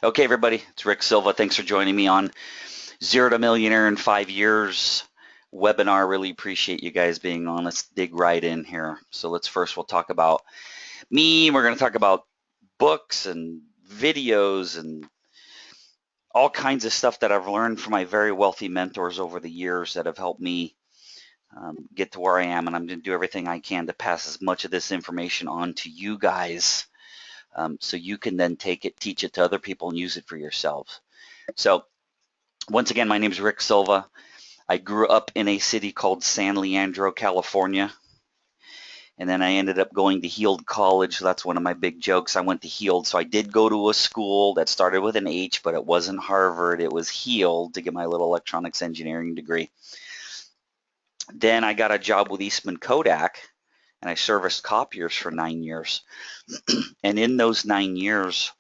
Okay, everybody, it's Rick Silva. Thanks for joining me on Zero to Millionaire in 5 Years webinar. Really appreciate you guys being on. Let's dig right in here. So we'll talk about me. We're going to talk about books and videos and all kinds of stuff that I've learned from my very wealthy mentors over the years that have helped me get to where I am. And I'm going to do everything I can to pass as much of this information on to you guys. So you can then take it, teach it to other people, and use it for yourselves. So once again, my name is Rick Silva. I grew up in a city called San Leandro, California. And then I ended up going to Heald College. That's one of my big jokes. I went to Heald. So I did go to a school that started with an H, but it wasn't Harvard. It was Heald to get my little electronics engineering degree. Then I got a job with Eastman Kodak, and I serviced copiers for 9 years. And in those 9 years,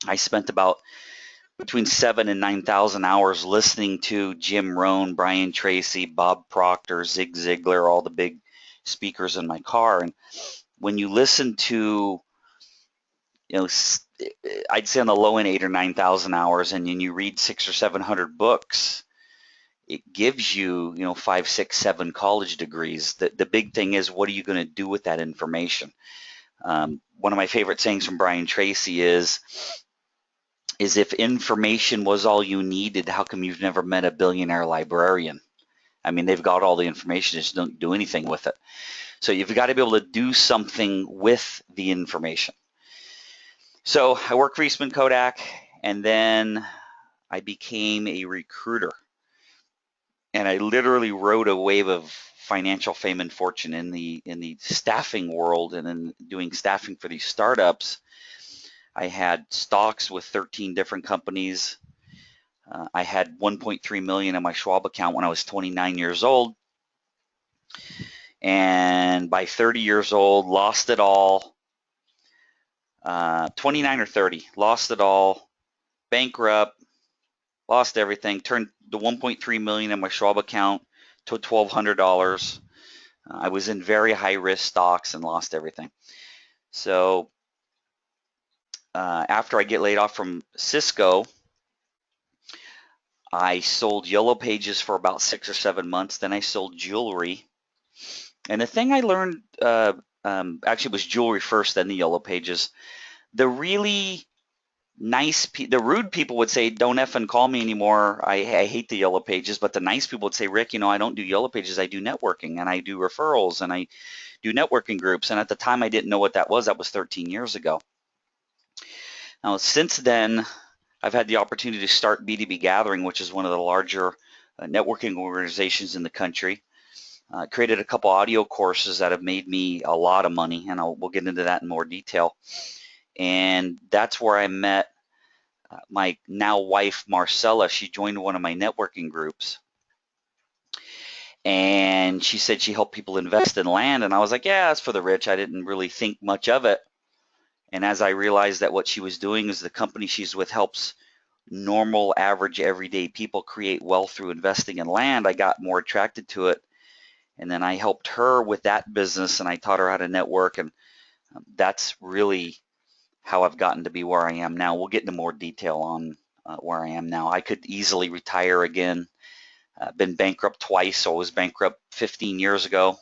I spent about between 7,000 and 9,000 hours listening to Jim Rohn, Brian Tracy, Bob Proctor, Zig Ziglar, all the big speakers in my car. And when you listen to, I'd say on the low end 8,000 or 9,000 hours, and then you read 600 or 700 books, it gives you, 5, 6, 7 college degrees. The big thing is, what are you going to do with that information? One of my favorite sayings from Brian Tracy is if information was all you needed, how come you've never met a billionaire librarian? I mean, they've got all the information, just don't do anything with it. So you've got to be able to do something with the information. So I worked for Eastman Kodak, and then I became a recruiter. And I literally rode a wave of financial fame and fortune in the staffing world, and in doing staffing for these startups. I had stocks with 13 different companies. I had 1.3 million in my Schwab account when I was 29 years old. And by 30 years old, lost it all. 29 or 30, lost it all. Bankrupt, lost everything. Turned the 1.3 million in my Schwab account to $1,200. I was in very high risk stocks and lost everything. So after I get laid off from Cisco, I sold Yellow Pages for about 6 or 7 months. Then I sold jewelry. And the thing I learned, actually was jewelry first, then the Yellow Pages. The really the rude people would say, don't effing call me anymore. I hate the Yellow Pages. But the nice people would say, Rick, I don't do Yellow Pages. I do networking, and I do referrals, and I do networking groups. And at the time, I didn't know what that was. That was 13 years ago. Now, since then, I've had the opportunity to start B2B Gathering, which is one of the larger networking organizations in the country. Created a couple audio courses that have made me a lot of money, and we'll get into that in more detail. And that's where I met my now wife, Marcella. She joined one of my networking groups. And she said she helped people invest in land. And I was like, yeah, that's for the rich. I didn't really think much of it. And as I realized that what she was doing is the company she's with helps normal, average, everyday people create wealth through investing in land, I got more attracted to it. And then I helped her with that business, and I taught her how to network. And that's really how I've gotten to be where I am now. We'll get into more detail on where I am now. I could easily retire again. Been bankrupt twice. So I was bankrupt 18 years ago,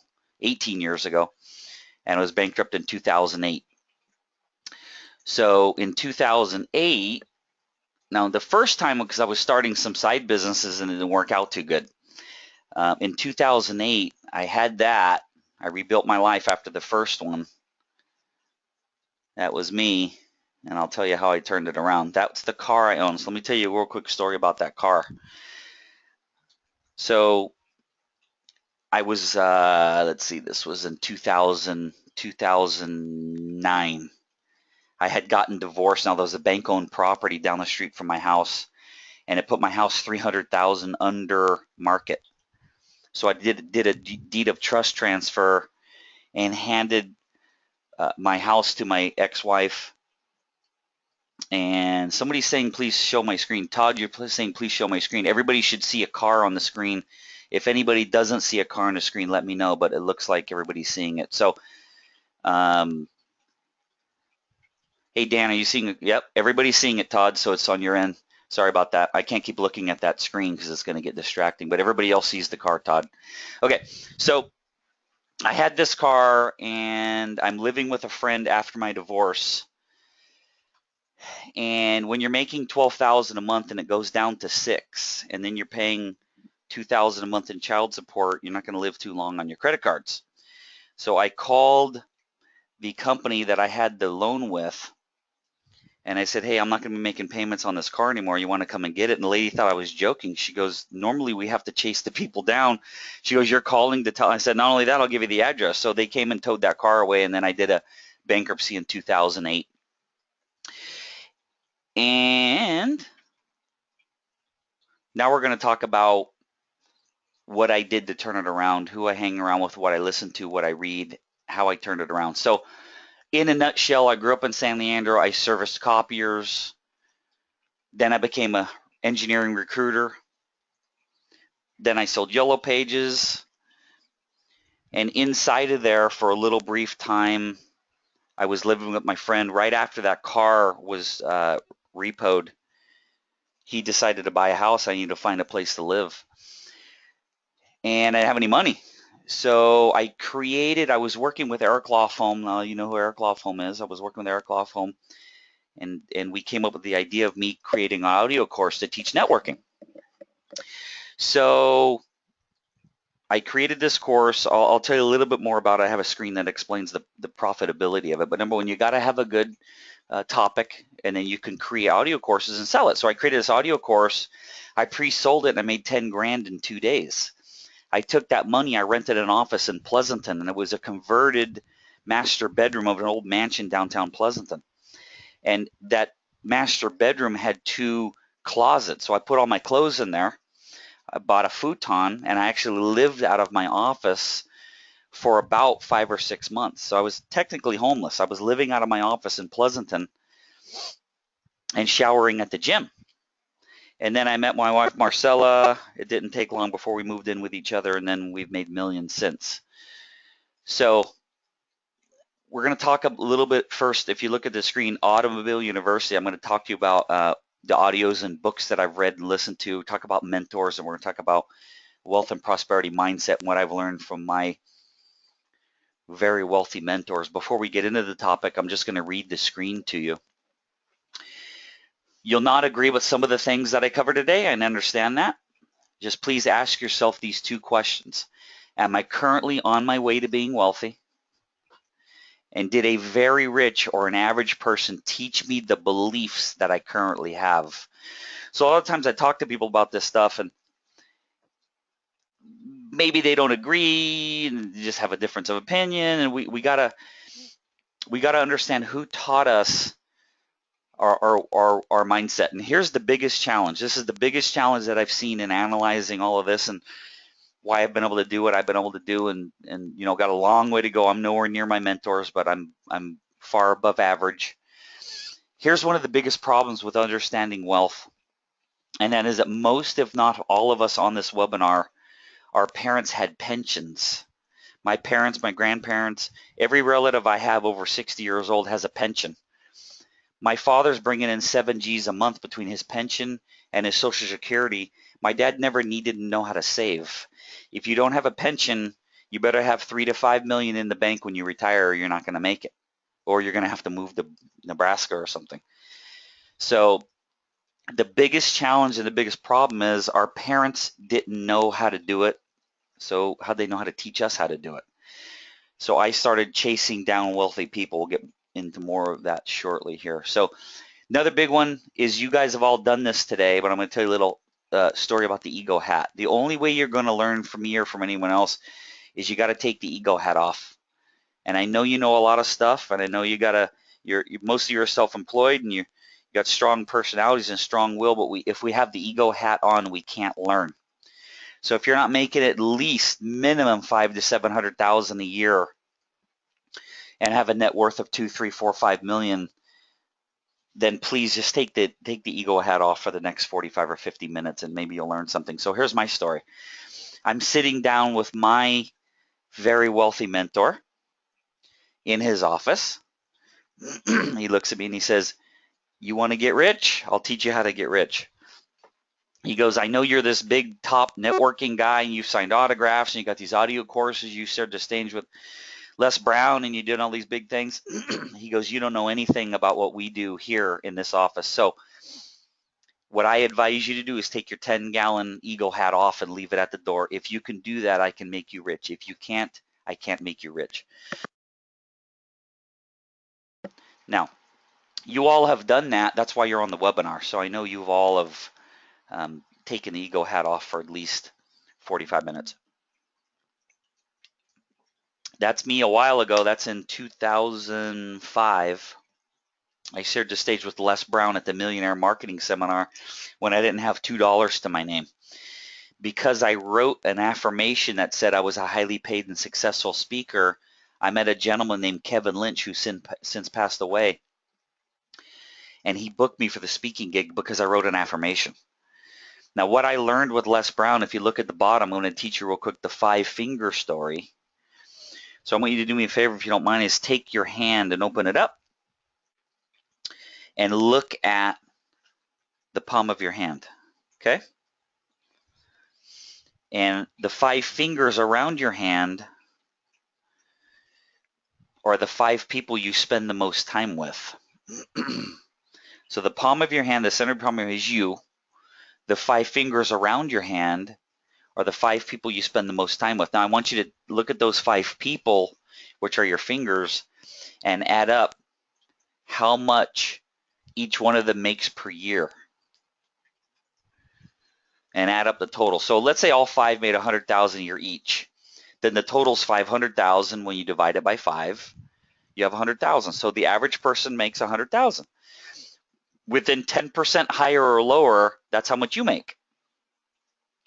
and I was bankrupt in 2008. So in 2008, now the first time, because I was starting some side businesses and it didn't work out too good. In 2008, I had that. I rebuilt my life after the first one. That was me, and I'll tell you how I turned it around. That's the car I own. So let me tell you a real quick story about that car. So I was, let's see, this was in 2009. I had gotten divorced. Now, there was a bank-owned property down the street from my house, and it put my house $300,000 under market. So I did a deed of trust transfer and handed my house to my ex-wife. And somebody's saying, please show my screen. Todd, you're saying, please show my screen. Everybody should see a car on the screen. If anybody doesn't see a car on the screen, let me know, but it looks like everybody's seeing it. So Hey, Dan, are you seeing it? Yep, everybody's seeing it, Todd, so it's on your end. Sorry about that. I can't keep looking at that screen because it's going to get distracting, but everybody else sees the car, Todd. Okay, so I had this car and I'm living with a friend after my divorce. And when you're making 12,000 a month and it goes down to 6, and then you're paying 2,000 a month in child support, you're not going to live too long on your credit cards. So I called the company that I had the loan with, and I said, hey, I'm not going to be making payments on this car anymore. You want to come and get it? And the lady thought I was joking. She goes, normally we have to chase the people down. She goes, you're calling to tell. I said, not only that, I'll give you the address. So they came and towed that car away, and then I did a bankruptcy in 2008. And now we're going to talk about what I did to turn it around, who I hang around with, what I listen to, what I read, how I turned it around. So in a nutshell, I grew up in San Leandro. I serviced copiers. Then I became a engineering recruiter. Then I sold yellow pages. And inside of there for a little brief time, I was living with my friend. Right after that car was repoed, he decided to buy a house. I needed to find a place to live. And I didn't have any money. So I was working with Eric Lofholm. You know who Eric Lofholm is. I was working with Eric Lofholm, and we came up with the idea of me creating an audio course to teach networking. So I created this course. I'll tell you a little bit more about it. I have a screen that explains the profitability of it. But number one, you got to have a good topic, and then you can create audio courses and sell it. So I created this audio course. I pre-sold it, and I made 10 grand in 2 days. I took that money, I rented an office in Pleasanton, and it was a converted master bedroom of an old mansion downtown Pleasanton. And that master bedroom had 2 closets. So I put all my clothes in there. I bought a futon, and I actually lived out of my office for about 5 or 6 months. So I was technically homeless. I was living out of my office in Pleasanton and showering at the gym. And then I met my wife, Marcella. It didn't take long before we moved in with each other, and then we've made millions since. So we're going to talk a little bit first. If you look at the screen, Automobile University, I'm going to talk to you about the audios and books that I've read and listened to, talk about mentors, and we're going to talk about wealth and prosperity mindset and what I've learned from my very wealthy mentors. Before we get into the topic, I'm just going to read the screen to you. You'll not agree with some of the things that I cover today. I understand that. Just please ask yourself these 2 questions. Am I currently on my way to being wealthy? And did a very rich or an average person teach me the beliefs that I currently have? So a lot of times I talk to people about this stuff, and maybe they don't agree and just have a difference of opinion. And we gotta understand who taught us our mindset. And here's the biggest challenge. This is the biggest challenge that I've seen in analyzing all of this and why I've been able to do what I've been able to do, and you know, got a long way to go. I'm nowhere near my mentors, but I'm far above average. Here's one of the biggest problems with understanding wealth, and that is that most, if not all of us on this webinar, our parents had pensions. My parents, my grandparents, every relative I have over 60 years old has a pension. My father's bringing in 7 G's a month between his pension and his Social Security. My dad never needed to know how to save. If you don't have a pension, you better have 3 to 5 million in the bank when you retire, or you're not going to make it, or you're going to have to move to Nebraska or something. So the biggest challenge and the biggest problem is our parents didn't know how to do it. So how'd they know how to teach us how to do it? So I started chasing down wealthy people. We'll get into more of that shortly here. So another big one is, you guys have all done this today, but I'm going to tell you a little story about the ego hat. The only way you're going to learn from me or from anyone else is you got to take the ego hat off. And I know you know a lot of stuff, and I know you're most of you are self-employed, and you got strong personalities and strong will, but if we have the ego hat on, we can't learn. So if you're not making at least minimum 5 to 700,000 a year and have a net worth of 2, 3, 4, 5 million, then please just take the ego hat off for the next 45 or 50 minutes, and maybe you'll learn something. So here's my story. I'm sitting down with my very wealthy mentor in his office. He looks at me and he says, "You want to get rich? I'll teach you how to get rich." He goes, "I know you're this big top networking guy and you've signed autographs and you got these audio courses. You shared the stage with Les Brown and you did all these big things." He goes, "You don't know anything about what we do here in this office. So what I advise you to do is take your 10-gallon ego hat off and leave it at the door. If you can do that, I can make you rich. If you can't, I can't make you rich." Now, you all have done that. That's why you're on the webinar. So I know you've all have taken the ego hat off for at least 45 minutes. That's me a while ago. That's in 2005. I shared the stage with Les Brown at the Millionaire Marketing Seminar when I didn't have $2 to my name. Because I wrote an affirmation that said I was a highly paid and successful speaker, I met a gentleman named Kevin Lynch who since passed away. And he booked me for the speaking gig because I wrote an affirmation. Now, what I learned with Les Brown, if you look at the bottom, I'm going to teach you real quick the 5-finger story. So I want you to do me a favor, if you don't mind, is take your hand and open it up and look at the palm of your hand, okay? And the 5 fingers around your hand are the 5 people you spend the most time with. So the palm of your hand, the center palm of your hand is you. The 5 fingers around your hand are the 5 people you spend the most time with. Now I want you to look at those 5 people, which are your fingers, and add up how much each one of them makes per year. And add up the total. So let's say all 5 made 100,000 a year each. Then the total's 500,000 when you divide it by 5. You have 100,000. So the average person makes 100,000. Within 10% higher or lower, that's how much you make.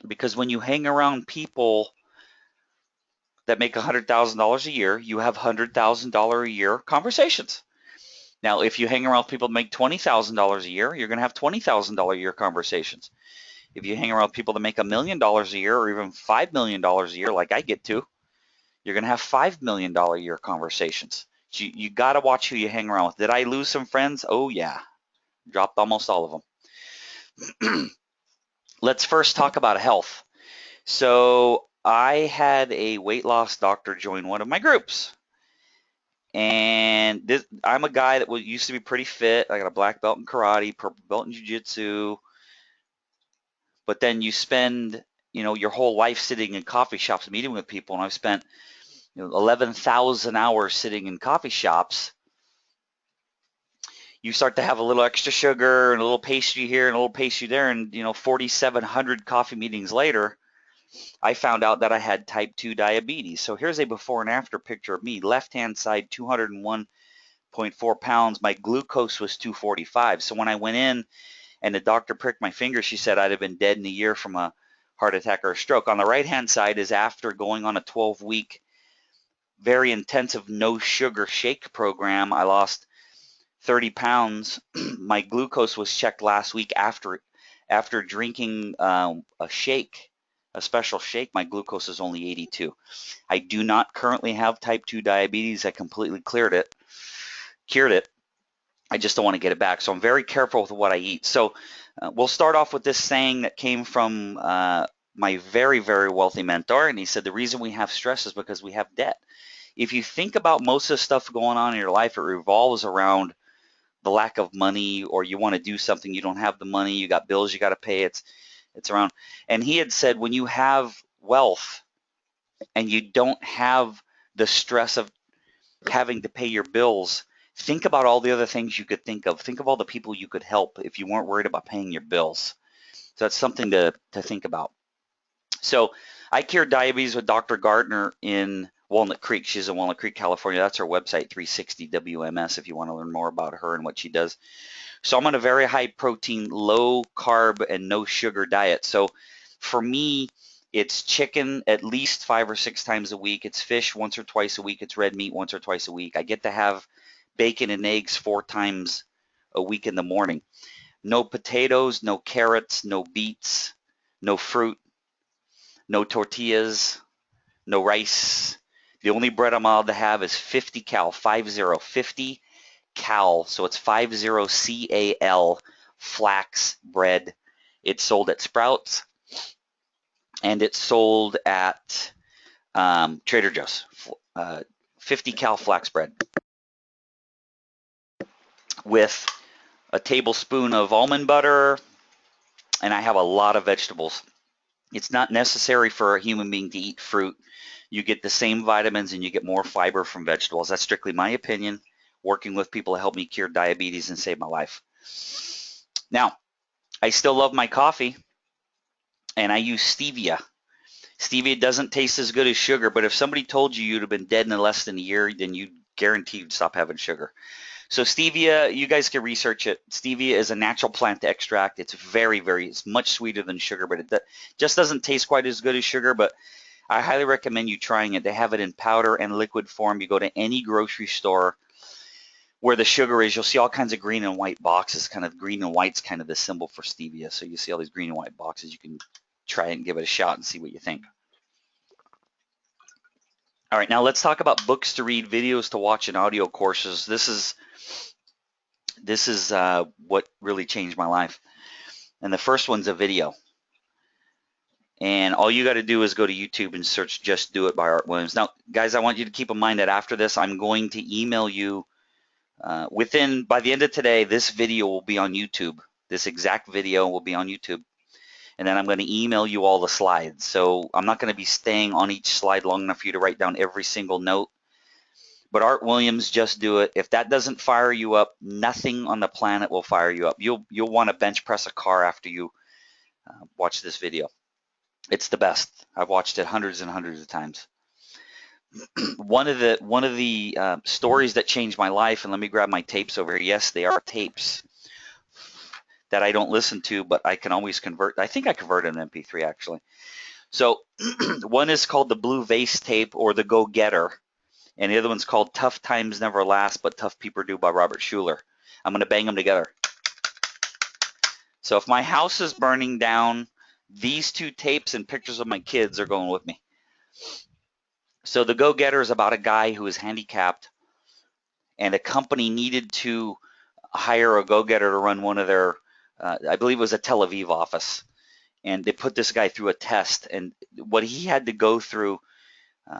Because when you hang around people that make $100,000 a year, you have $100,000 a year conversations. Now, if you hang around people that make $20,000 a year, you're going to have $20,000 a year conversations. If you hang around people that make $1 million a year or even $5 million a year, like I get to, you're going to have $5 million a year conversations. So you got to watch who you hang around with. Did I lose some friends? Oh, yeah. Dropped almost all of them. Let's first talk about health. So I had a weight loss doctor join one of my groups. And I'm a guy that used to be pretty fit. I got a black belt in karate, purple belt in jiu-jitsu. But then you spend, your whole life sitting in coffee shops meeting with people. And I've spent 11,000 hours sitting in coffee shops. You start to have a little extra sugar and a little pastry here and a little pastry there. And, 4,700 coffee meetings later, I found out that I had type 2 diabetes. So here's a before and after picture of me. Left-hand side, 201.4 pounds. My glucose was 245. So when I went in and the doctor pricked my finger, she said I'd have been dead in a year from a heart attack or a stroke. On the right-hand side is after going on a 12-week, very intensive no sugar shake program. I lost 30 pounds. My glucose was checked last week after drinking a shake, a special shake. My glucose is only 82. I do not currently have type 2 diabetes. I completely cured it. I just don't want to get it back. So I'm very careful with what I eat. So we'll start off with this saying that came from my very, very wealthy mentor. And he said, the reason we have stress is because we have debt. If you think about most of the stuff going on in your life, it revolves around the lack of money, or you want to do something, you don't have the money, you got bills you got to pay, it's around. And he had said, when you have wealth and you don't have the stress of having to pay your bills, think about all the other things you could think of. Think of all the people you could help if you weren't worried about paying your bills. So that's something to think about. So I cured diabetes with Dr. Gardner in Walnut Creek. She's in Walnut Creek, California. That's her website, 360 WMS, if you want to learn more about her and what she does. So I'm on a very high protein, low carb, and no sugar diet. So for me, it's chicken at least 5 or 6 times a week. It's fish once or twice a week. It's red meat once or twice a week. I get to have bacon and eggs 4 times a week in the morning. No potatoes, no carrots, no beets, no fruit, no tortillas, no rice. The only bread I'm allowed to have is 50 cal, 50 cal, so it's 50CAL flax bread. It's sold at Sprouts, and it's sold at Trader Joe's. 50 cal flax bread with a tablespoon of almond butter, and I have a lot of vegetables. It's not necessary for a human being to eat fruit. You get the same vitamins and you get more fiber from vegetables. That's strictly my opinion, working with people to help me cure diabetes and save my life. Now, I still love my coffee, and I use stevia. Stevia doesn't taste as good as sugar, but if somebody told you you'd have been dead in less than a year, then you guaranteed to stop having sugar. So stevia, you guys can research it. Stevia is a natural plant extract. It's it's much sweeter than sugar, but it just doesn't taste quite as good as sugar, but I highly recommend you trying it. They have it in powder and liquid form. You go to any grocery store where the sugar is, you'll see all kinds of green and white boxes. Kind of green and white's kind of the symbol for stevia. So you see all these green and white boxes. You can try and give it a shot and see what you think. All right, now let's talk about books to read, videos to watch, and audio courses. This is what really changed my life. And the first one's a video. And all you got to do is go to YouTube and search Just Do It by Art Williams. Now, guys, I want you to keep in mind that after this, I'm going to email you by the end of today, this video will be on YouTube. This exact video will be on YouTube. And then I'm going to email you all the slides. So I'm not going to be staying on each slide long enough for you to write down every single note. But Art Williams, Just Do It. If that doesn't fire you up, nothing on the planet will fire you up. You'll want to bench press a car after you watch this video. It's the best. I've watched it hundreds and hundreds of times. One of the stories that changed my life, and let me grab my tapes over here. Yes, they are tapes that I don't listen to, but I can always convert. I think I converted an MP3 actually. So one is called the Blue Vase Tape or the Go Getter, and the other one's called Tough Times Never Last, but Tough People Do by Robert Schuller. I'm going to bang them together. So if my house is burning down, these two tapes and pictures of my kids are going with me. So the Go Getter is about a guy who is handicapped, and a company needed to hire a go-getter to run one of their, I believe it was a Tel Aviv office. And they put this guy through a test, and what he had to go through,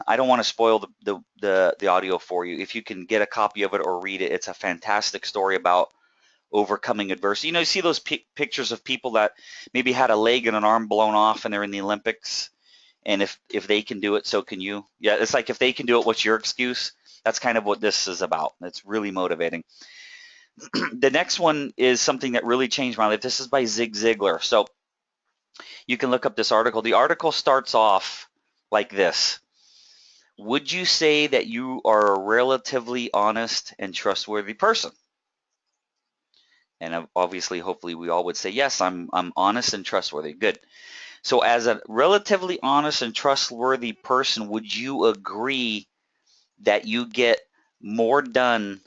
I don't want to spoil the audio for you. If you can get a copy of it or read it, it's a fantastic story about overcoming adversity. You know, you see those pictures of people that maybe had a leg and an arm blown off and they're in the Olympics, and if they can do it, so can you. Yeah, it's like if they can do it, what's your excuse? That's kind of what this is about. It's really motivating. The next one is something that really changed my life. This is by Zig Ziglar. So you can look up this article. The article starts off like this. Would you say that you are a relatively honest and trustworthy person? And obviously, hopefully, we all would say, yes, I'm honest and trustworthy. Good. So as a relatively honest and trustworthy person, would you agree that you get more done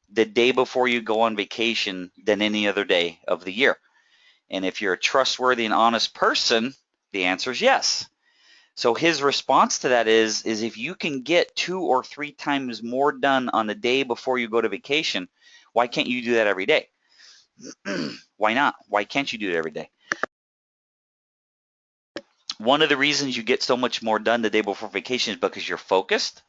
the day before you go on vacation than any other day of the year? And if you're a trustworthy and honest person, the answer is yes. So his response to that is if you can get 2 or 3 times more done on the day before you go to vacation, why can't you do that every day? Why not? Why can't you do it every day? One of the reasons you get so much more done the day before vacation is because you're focused.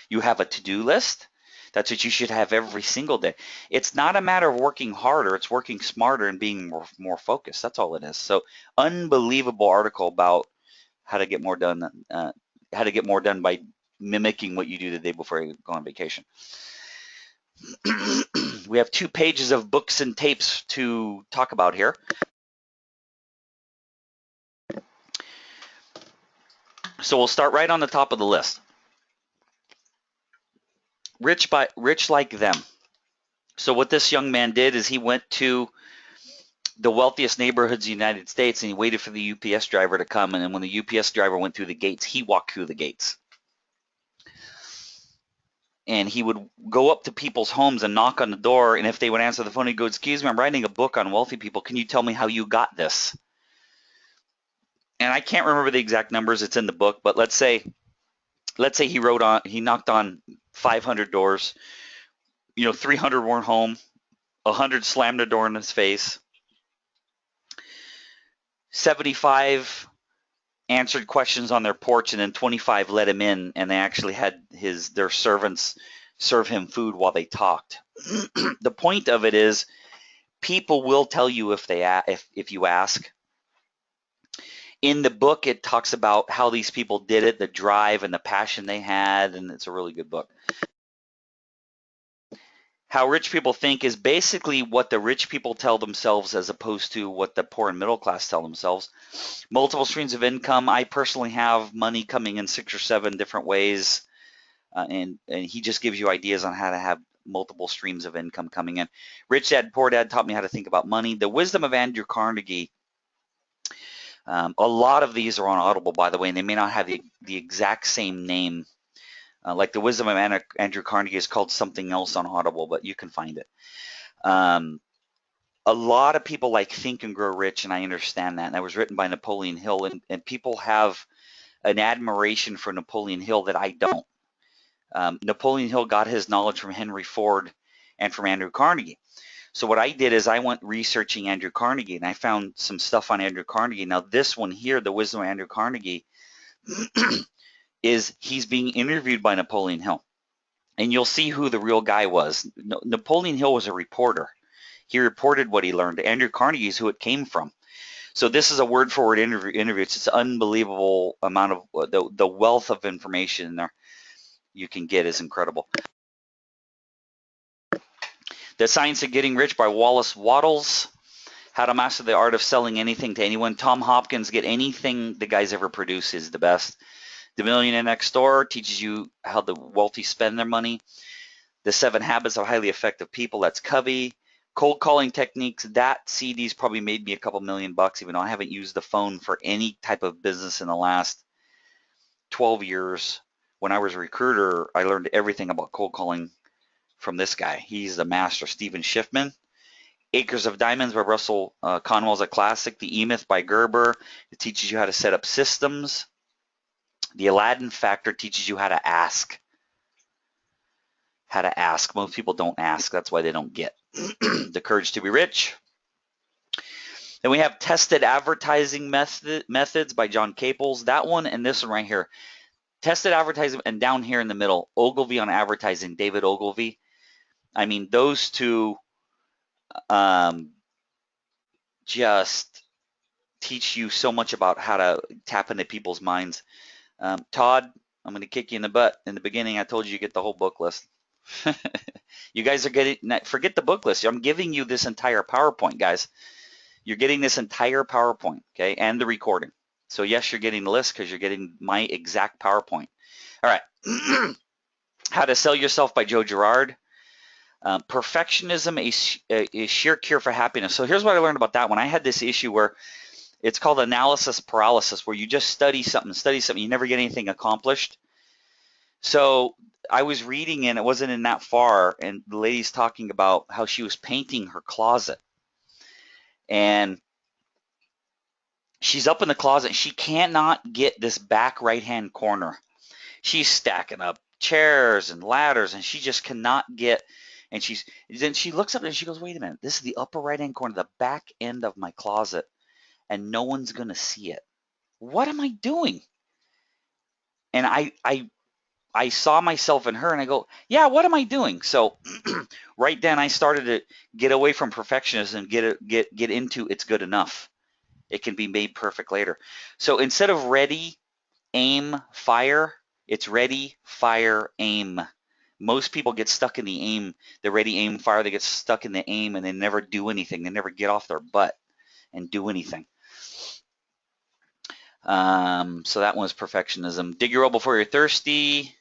You have a to-do list. That's what you should have every single day. It's not a matter of working harder. It's working smarter and being more focused. That's all it is. So unbelievable article about how to get more done. How to get more done by mimicking what you do the day before you go on vacation. We have 2 pages of books and tapes to talk about here. So we'll start right on the top of the list. Rich Like Them. So what this young man did is he went to the wealthiest neighborhoods in the United States and he waited for the UPS driver to come, and then when the UPS driver went through the gates, he walked through the gates. And he would go up to people's homes and knock on the door, and if they would answer the phone, he'd go, "Excuse me, I'm writing a book on wealthy people. Can you tell me how you got this?" And I can't remember the exact numbers. It's in the book, but let's say he knocked on 500 doors. 300 weren't home, 100 slammed the door in his face, 75 answered questions on their porch, and then 25 let him in, and they actually had their servants serve him food while they talked. The point of it is, people will tell you if you ask. In the book, it talks about how these people did it, the drive and the passion they had, and it's a really good book. How Rich People Think is basically what the rich people tell themselves as opposed to what the poor and middle class tell themselves. Multiple streams of income. I personally have money coming in 6 or 7 different ways, and he just gives you ideas on how to have multiple streams of income coming in. Rich Dad, Poor Dad taught me how to think about money. The Wisdom of Andrew Carnegie. A lot of these are on Audible, by the way, and they may not have the exact same name. Like the Wisdom of Andrew Carnegie is called something else on Audible, but you can find it. A lot of people like Think and Grow Rich, and I understand that. And that was written by Napoleon Hill, and people have an admiration for Napoleon Hill that I don't. Napoleon Hill got his knowledge from Henry Ford and from Andrew Carnegie. So what I did is I went researching Andrew Carnegie, and I found some stuff on Andrew Carnegie. Now this one here, the Wisdom of Andrew Carnegie, is he's being interviewed by Napoleon Hill. And you'll see who the real guy was. Napoleon Hill was a reporter. He reported what he learned. Andrew Carnegie is who it came from. So this is a word-for-word interview. It's an unbelievable amount of the wealth of information there you can get is incredible. The Science of Getting Rich by Wallace Wattles. How to Master the Art of Selling Anything to Anyone. Tom Hopkins, get anything the guy's ever produced is the best. The Millionaire Next Door teaches you how the wealthy spend their money. The 7 Habits of Highly Effective People, that's Covey. Cold Calling Techniques, that CD's probably made me a couple $1,000,000, even though I haven't used the phone for any type of business in the last 12 years. When I was a recruiter, I learned everything about cold calling from this guy. He's the master. Stephen Schiffman. Acres of Diamonds by Russell Conwell's a classic. The E-Myth by Gerber. It teaches you how to set up systems. The Aladdin Factor teaches you how to ask. How to ask. Most people don't ask. That's why they don't get. The Courage to Be Rich. Then we have Tested Advertising Methods by John Caples. That one and this one right here. Tested Advertising, and down here in the middle, Ogilvy on Advertising, David Ogilvy. I mean, those two just teach you so much about how to tap into people's minds. Todd, I'm going to kick you in the butt. In the beginning, I told you get the whole book list. You guys are getting, forget the book list. I'm giving you this entire PowerPoint, guys. You're getting this entire PowerPoint, okay, and the recording. So yes, you're getting the list because you're getting my exact PowerPoint. All right. How to Sell Yourself by Joe Girard. Perfectionism, a sheer cure for happiness. So here's what I learned about that one. I had this issue where it's called analysis paralysis, where you just study something, you never get anything accomplished. So I was reading, and it wasn't in that far, and the lady's talking about how she was painting her closet. And she's up in the closet, and she cannot get this back right-hand corner. She's stacking up chairs and ladders, and she just cannot get, and then she looks up and she goes, wait a minute, this is the upper right-hand corner, the back end of my closet, and no one's going to see it. What am I doing? And I saw myself in her, and I go, yeah, what am I doing? So right then I started to get away from perfectionism, get into it's good enough. It can be made perfect later. So instead of ready, aim, fire, it's ready, fire, aim. Most people get stuck in the aim, the ready, aim, fire. They get stuck in the aim, and they never do anything. They never get off their butt and do anything. So that one's perfectionism. Dig your well before you're thirsty.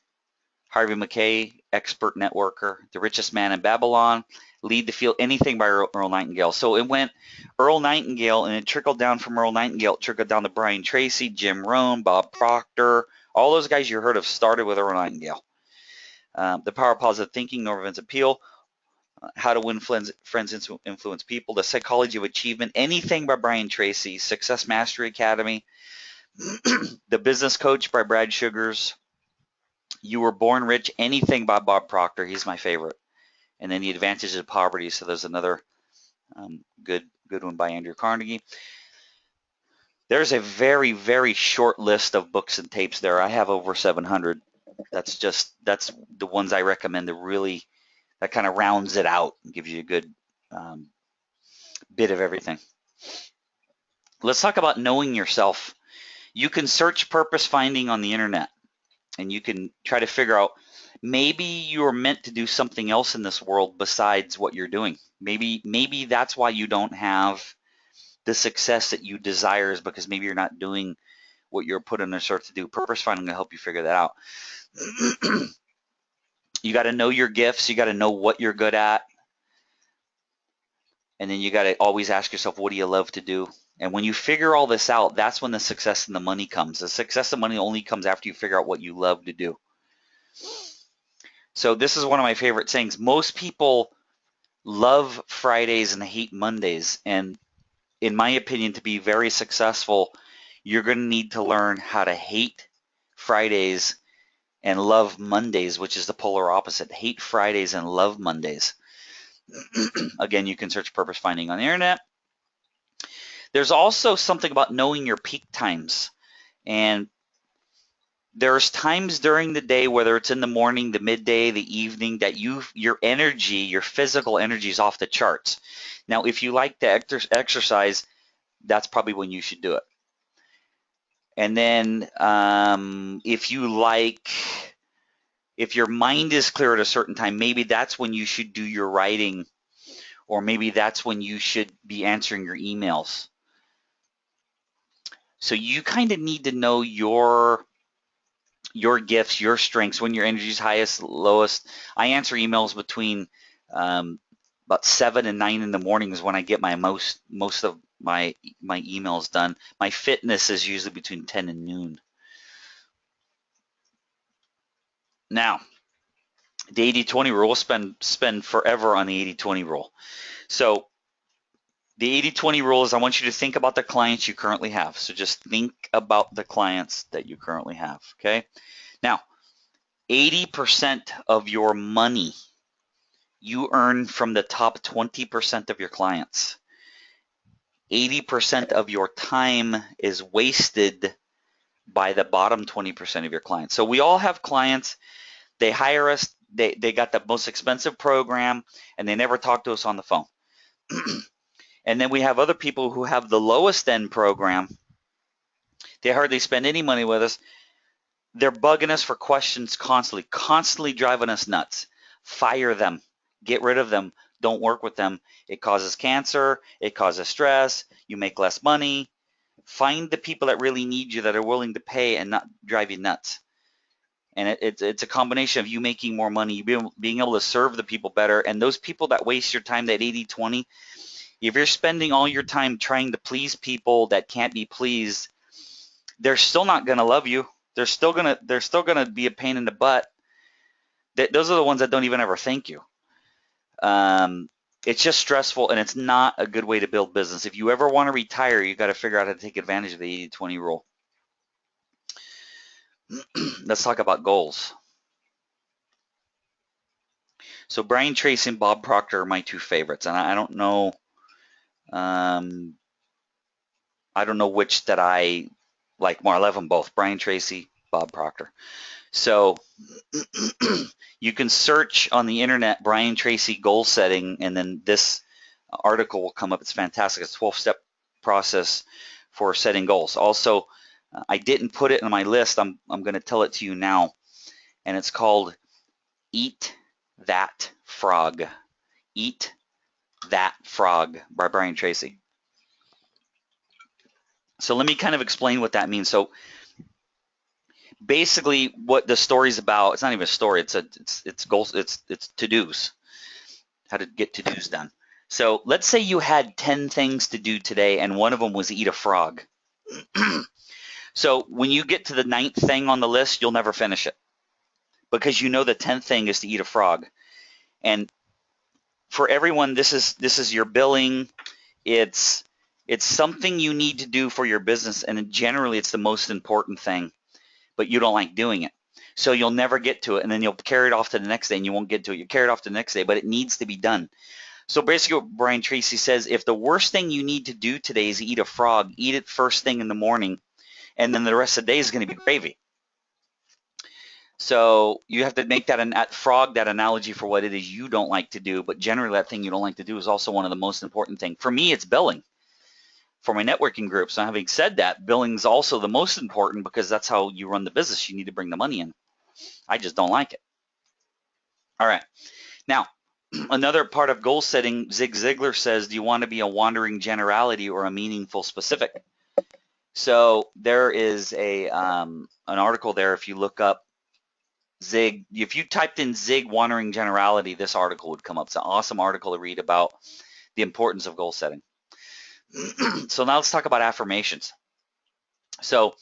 Harvey Mackay, expert networker. The Richest Man in Babylon. Lead to Feel Anything by Earl Nightingale. So it went Earl Nightingale, and it trickled down from Earl Nightingale. It trickled down to Brian Tracy, Jim Rohn, Bob Proctor. All those guys you heard of started with Earl Nightingale. The Power of Positive Thinking, Norman Vincent Peale. How to Win Friends, Influence People. The Psychology of Achievement. Anything by Brian Tracy. Success Mastery Academy. The Business Coach by Brad Sugars. You Were Born Rich. Anything by Bob Proctor. He's my favorite. And then The Advantages of Poverty. So there's another good one by Andrew Carnegie. There's a very, very short list of books and tapes there. I have over 700. That's the ones I recommend to really, that kind of rounds it out and gives you a good bit of everything. Let's talk about knowing yourself. You can search purpose finding on the internet, and you can try to figure out, maybe you're meant to do something else in this world besides what you're doing. Maybe that's why you don't have the success that you desire, is because maybe you're not doing what you're put in this earth to do. Purpose finding will help you figure that out. You got to know your gifts. You got to know what you're good at. And then you got to always ask yourself, what do you love to do? And when you figure all this out, that's when the success and the money comes. The success and money only comes after you figure out what you love to do. So this is one of my favorite sayings. Most people love Fridays and hate Mondays. And in my opinion, to be very successful, you're going to need to learn how to hate Fridays and love Mondays, which is the polar opposite. Hate Fridays and love Mondays. Again, you can search purpose finding on the internet. There's also something about knowing your peak times. And there's times during the day, whether it's in the morning, the midday, the evening, that your energy, your physical energy is off the charts. Now, if you like to exercise, that's probably when you should do it. And then if your mind is clear at a certain time, maybe that's when you should do your writing, or maybe that's when you should be answering your emails. So you kind of need to know your gifts, your strengths, when your energy is highest, lowest. I answer emails between about 7 and 9 in the morning is when I get my most of my emails done. My fitness is usually between 10 and noon. Now, the 80-20 rule, we'll spend forever on the 80-20 rule. So the 80-20 rule is, I want you to think about the clients you currently have. So just think about the clients that you currently have, okay? Now, 80% of your money you earn from the top 20% of your clients. 80% of your time is wasted by the bottom 20% of your clients. So we all have clients, they hire us, they got the most expensive program, and they never talk to us on the phone. And then we have other people who have the lowest end program. They hardly spend any money with us. They're bugging us for questions constantly driving us nuts. Fire them. Get rid of them. Don't work with them. It causes cancer. It causes stress. You make less money. Find the people that really need you, that are willing to pay and not drive you nuts. And it's a combination of you making more money, being able to serve the people better, and those people that waste your time, that 80-20, if you're spending all your time trying to please people that can't be pleased, they're still not going to love you. They're still gonna be a pain in the butt. Those are the ones that don't even ever thank you. It's just stressful, and it's not a good way to build business. If you ever want to retire, you got to figure out how to take advantage of the 80-20 rule. Let's talk about goals. So Brian Tracy and Bob Proctor are my two favorites, and I don't know which that I like more. I love them both, Brian Tracy, Bob Proctor. So you can search on the internet Brian Tracy goal setting, and then this article will come up. It's fantastic. It's a 12-step process for setting goals. Also, I didn't put it in my list. I'm going to tell it to you now, and it's called Eat That Frog. Eat That Frog by Brian Tracy. So let me kind of explain what that means. So basically, what the story's about, it's not even a story. It's goals. It's to-dos. How to get to-dos done. So let's say you had 10 things to do today, and one of them was eat a frog. So when you get to the 9th thing on the list, you'll never finish it, because you know the 10th thing is to eat a frog. And for everyone, this is your billing. It's something you need to do for your business, and generally it's the most important thing, but you don't like doing it. So you'll never get to it, and then you'll carry it off to the next day and you won't get to it. You carry it off to the next day, but it needs to be done. So basically what Brian Tracy says, if the worst thing you need to do today is eat a frog, eat it first thing in the morning, and then the rest of the day is going to be gravy. So you have to make that frog, that analogy for what it is you don't like to do, but generally that thing you don't like to do is also one of the most important things. For me, it's billing for my networking groups. Now, having said that, billing is also the most important because that's how you run the business. You need to bring the money in. I just don't like it. All right. Now, another part of goal setting, Zig Ziglar says, do you want to be a wandering generality or a meaningful specific? So there is an article there. If you look up Zig, if you typed in Zig wandering generality, this article would come up. It's an awesome article to read about the importance of goal setting. So now let's talk about affirmations. So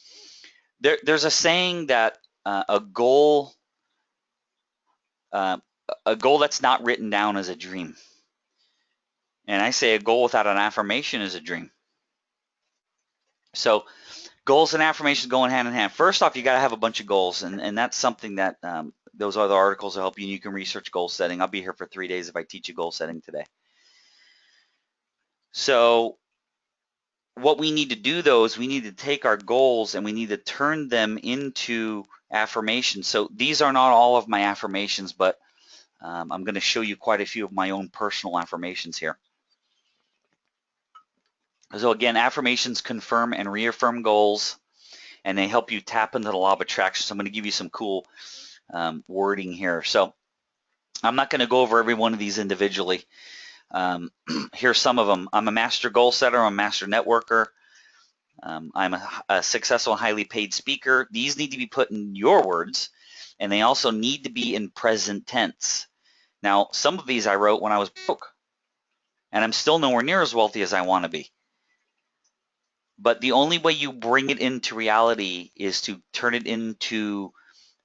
there's a saying that a goal that's not written down is a dream. And I say a goal without an affirmation is a dream. So goals and affirmations going hand in hand. First off, you got to have a bunch of goals, and that's something that those other articles will help you. You can research goal setting. I'll be here for 3 days if I teach you goal setting today. So what we need to do, though, is we need to take our goals and we need to turn them into affirmations. So these are not all of my affirmations, but I'm going to show you quite a few of my own personal affirmations here. So again, affirmations confirm and reaffirm goals, and they help you tap into the law of attraction. So I'm going to give you some cool wording here. So I'm not going to go over every one of these individually. Here's some of them. I'm a master goal setter. I'm a master networker. I'm a successful, highly paid speaker. These need to be put in your words, and they also need to be in present tense. Now, some of these I wrote when I was broke, and I'm still nowhere near as wealthy as I want to be. But the only way you bring it into reality is to turn it into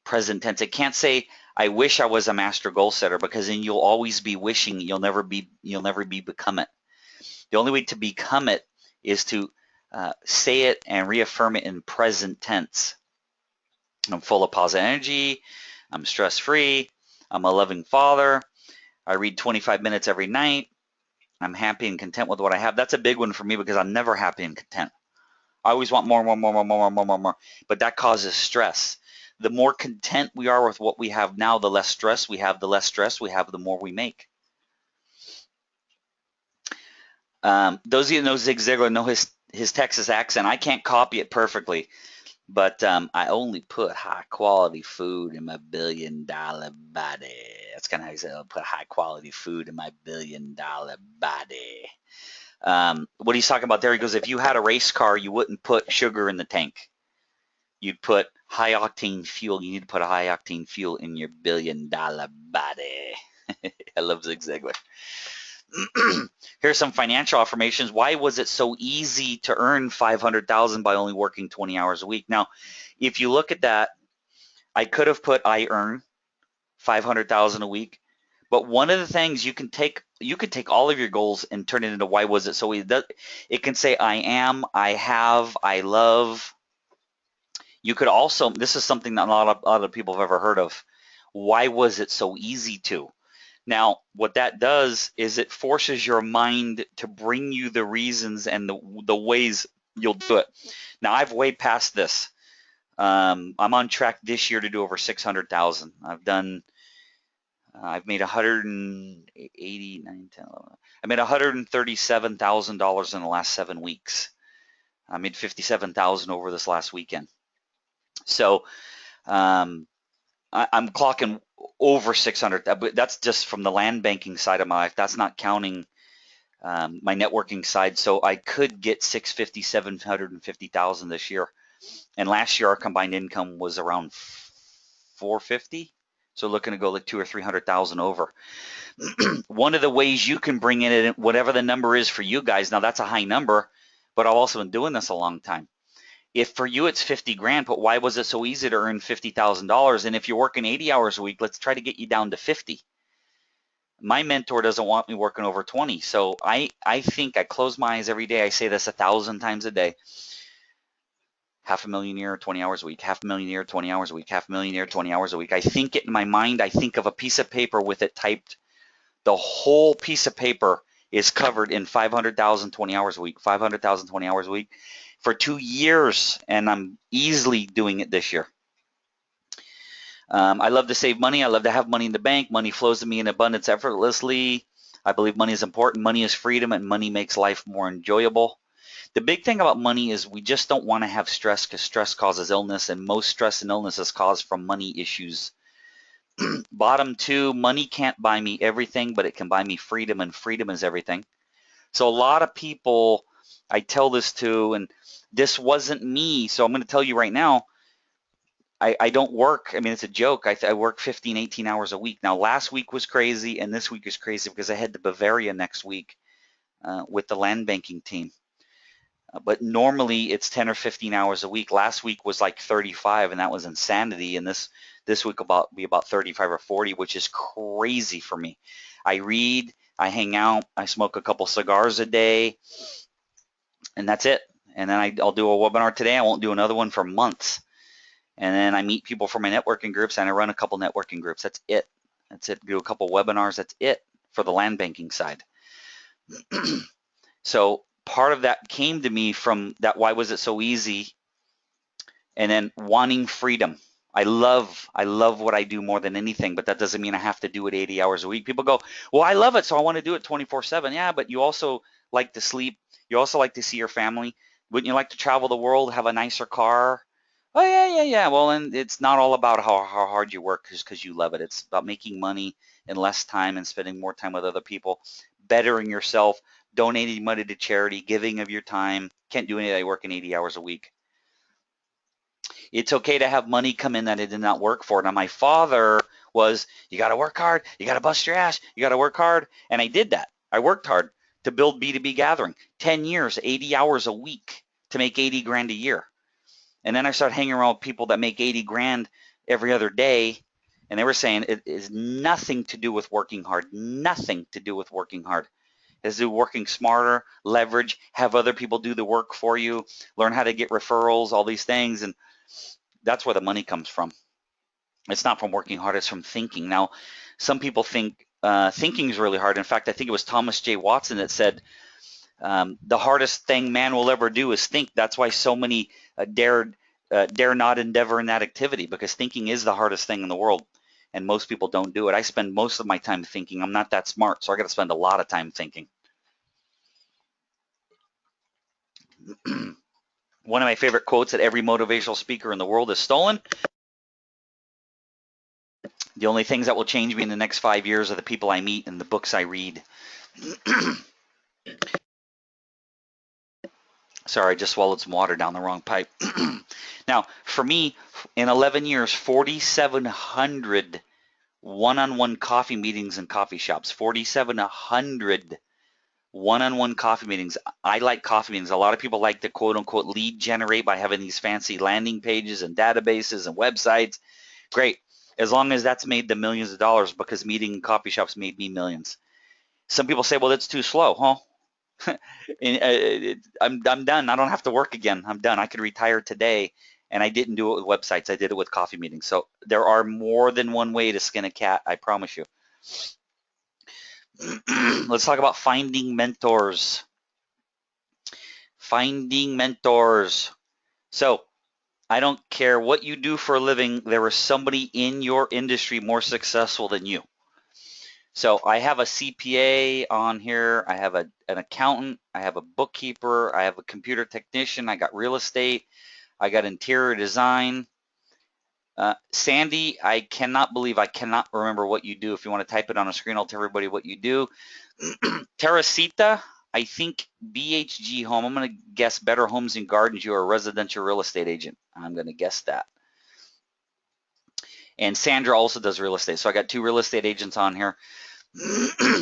present tense. It can't say, I wish I was a master goal setter, because then you'll always be wishing, you'll never become it. The only way to become it is to say it and reaffirm it in present tense. I'm full of positive energy. I'm stress-free. I'm a loving father. I read 25 minutes every night. I'm happy and content with what I have. That's a big one for me because I'm never happy and content. I always want more. But that causes stress. The more content we are with what we have now, the less stress we have. The less stress we have, the more we make. Those of you who know Zig Ziglar know his Texas accent. I can't copy it perfectly, but I only put high quality food in my $1 billion body. That's kind of how he said, I'll put high quality food in my $1 billion body. What he's talking about there, he goes, if you had a race car, you wouldn't put sugar in the tank. You'd put high octane fuel. You need to put a high octane fuel in your $1 billion body. I love Zig Ziglar. Here's some financial affirmations. Why was it so easy to earn $500,000 by only working 20 hours a week? Now, if you look at that, I could have put I earn $500,000 a week, but one of the things you could take all of your goals and turn it into why was it so easy. It can say I am, I have, I love. You could also, this is something that not a lot of other people have ever heard of. Why was it so easy to? Now, what that does is it forces your mind to bring you the reasons and the ways you'll do it. Now, I've way past this. I'm on track this year to do over 600,000. I've made 189, 10, 11. I made $137,000 in the last 7 weeks. I made 57,000 over this last weekend. So I'm clocking over 600, but that's just from the land banking side of my life. That's not counting my networking side. So I could get 650, 750,000 this year. And last year our combined income was around 450. So looking to go like 200,000 or 300,000 over. One of the ways you can bring in it, whatever the number is for you guys. Now that's a high number, but I've also been doing this a long time. If for you it's 50 grand, but why was it so easy to earn $50,000? And if you're working 80 hours a week, let's try to get you down to 50. My mentor doesn't want me working over 20. So I think I close my eyes every day. I say this 1,000 times a day. $500,000 a year, 20 hours a week, $500,000 a year, 20 hours a week, $500,000 a year, 20 hours a week. I think it in my mind, I think of a piece of paper with it typed. The whole piece of paper is covered in 500,000, 20 hours a week, 500,000, 20 hours a week for 2 years, and I'm easily doing it this year. I love to save money. I love to have money in the bank. Money flows to me in abundance effortlessly. I believe money is important. Money is freedom, and money makes life more enjoyable. The big thing about money is we just don't want to have stress, because stress causes illness, and most stress and illness is caused from money issues. Bottom two, money can't buy me everything, but it can buy me freedom, and freedom is everything. So a lot of people I tell this to, and this wasn't me, so I'm going to tell you right now, I don't work. I mean, it's a joke. I work 15, 18 hours a week. Now, last week was crazy, and this week is crazy because I head to Bavaria next week with the land banking team. But normally it's 10 or 15 hours a week. Last week was like 35, and that was insanity. And this week will be about 35 or 40, which is crazy for me. I read, I hang out, I smoke a couple cigars a day, and that's it. And then I'll do a webinar today. I won't do another one for months. And then I meet people for my networking groups, and I run a couple networking groups. That's it. That's it. Do a couple webinars. That's it for the land banking side. So part of that came to me from that, why was it so easy? And then wanting freedom. I love what I do more than anything, but that doesn't mean I have to do it 80 hours a week. People go, well, I love it, so I want to do it 24/7. Yeah, but you also like to sleep. You also like to see your family. Wouldn't you like to travel the world, have a nicer car? Oh, yeah. Well, and it's not all about how hard you work because you love it. It's about making money in less time and spending more time with other people, bettering yourself, donating money to charity, giving of your time. Can't do any of that working 80 hours a week. It's okay to have money come in that I did not work for. Now, my father was, you got to work hard, you got to bust your ass, you got to work hard. And I did that. I worked hard to build B2B Gathering. 10 years, 80 hours a week to make 80 grand a year. And then I started hanging around with people that make 80 grand every other day. And they were saying it is nothing to do with working hard, nothing to do with working hard. It has to do with working smarter, leverage, have other people do the work for you, learn how to get referrals, all these things. And that's where the money comes from. It's not from working hard, it's from thinking. Now, some people think thinking is really hard. In fact, I think it was Thomas J. Watson that said, the hardest thing man will ever do is think. That's why so many dare not endeavor in that activity, because thinking is the hardest thing in the world, and most people don't do it. I spend most of my time thinking. I'm not that smart, so I got to spend a lot of time thinking. One of my favorite quotes that every motivational speaker in the world has stolen: the only things that will change me in the next 5 years are the people I meet and the books I read. Sorry, I just swallowed some water down the wrong pipe. Now, for me, in 11 years, 4,700 one-on-one coffee meetings in coffee shops, 4,700 one-on-one coffee meetings. I like coffee meetings. A lot of people like to quote-unquote lead generate by having these fancy landing pages and databases and websites. Great, as long as that's made them millions of dollars, because meeting in coffee shops made me millions. Some people say, well, that's too slow, huh? I'm done. I don't have to work again. I'm done. I could retire today. And I didn't do it with websites. I did it with coffee meetings. So there are more than one way to skin a cat, I promise you. Let's talk about finding mentors. Finding mentors. So I don't care what you do for a living, there is somebody in your industry more successful than you. So I have a CPA on here, I have an accountant, I have a bookkeeper, I have a computer technician, I got real estate, I got interior design. Sandy, I cannot remember what you do. If you want to type it on a screen, I'll tell everybody what you do. Teresita, I think BHG Home. I'm going to guess Better Homes and Gardens. You're a residential real estate agent. I'm going to guess that. And Sandra also does real estate. So I got 2 real estate agents on here.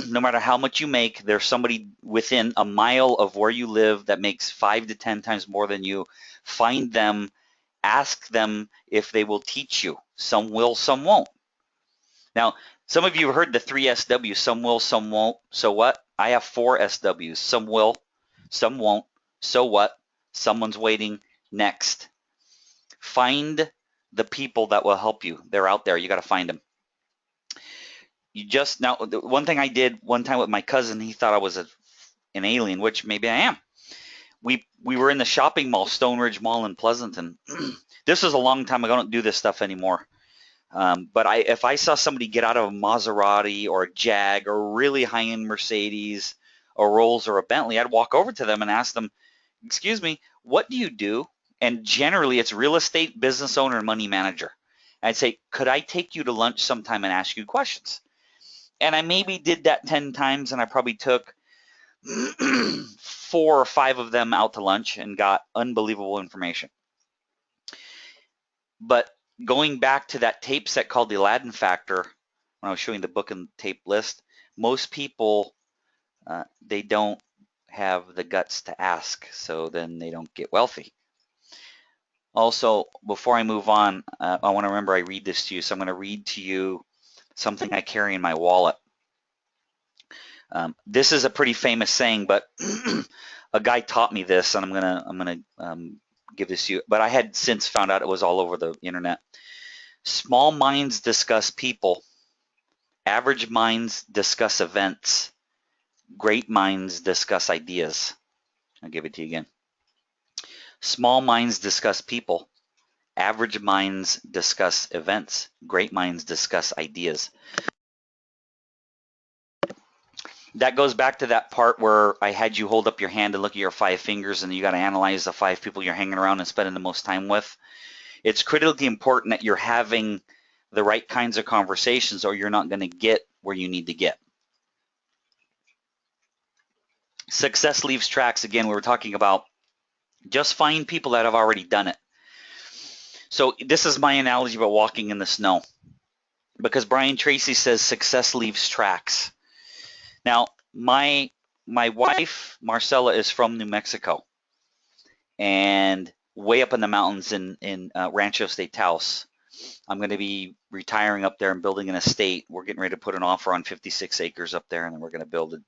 No matter how much you make, there's somebody within a mile of where you live that makes 5 to 10 times more than you. Find them, ask them if they will teach you. Some will, some won't. Now, some of you have heard the 3 SWs, some will, some won't. So what? I have 4 SWs. Some will, some won't. So what? Someone's waiting. Next. Find the people that will help you. They're out there. You got to find them. Now, the one thing I did one time with my cousin, he thought I was an alien, which maybe I am. We were in the shopping mall, Stone Ridge Mall in Pleasanton. This was a long time ago. I don't do this stuff anymore. But if I saw somebody get out of a Maserati or a Jag or a really high-end Mercedes, a Rolls or a Bentley, I'd walk over to them and ask them, "Excuse me, what do you do?" And generally, it's real estate, business owner, and money manager. I'd say, "Could I take you to lunch sometime and ask you questions?" And I maybe did that 10 times, and I probably took 4 or 5 of them out to lunch and got unbelievable information. But going back to that tape set called the Aladdin Factor, when I was showing the book and tape list, most people, they don't have the guts to ask, so then they don't get wealthy. Also, before I move on, I want to remember I read this to you, so I'm going to read to you something I carry in my wallet. This is a pretty famous saying, but a guy taught me this, and I'm gonna give this to you. But I had since found out it was all over the internet. Small minds discuss people. Average minds discuss events. Great minds discuss ideas. I'll give it to you again. Small minds discuss people. Average minds discuss events. Great minds discuss ideas. That goes back to that part where I had you hold up your hand and look at your 5 fingers, and you got to analyze the 5 people you're hanging around and spending the most time with. It's critically important that you're having the right kinds of conversations, or you're not going to get where you need to get. Success leaves tracks. Again, we were talking about just find people that have already done it. So this is my analogy about walking in the snow, because Brian Tracy says success leaves tracks. Now, my wife, Marcella, is from New Mexico, and way up in the mountains in Rancho State Taos. I'm going to be retiring up there and building an estate. We're getting ready to put an offer on 56 acres up there, and then we're going to build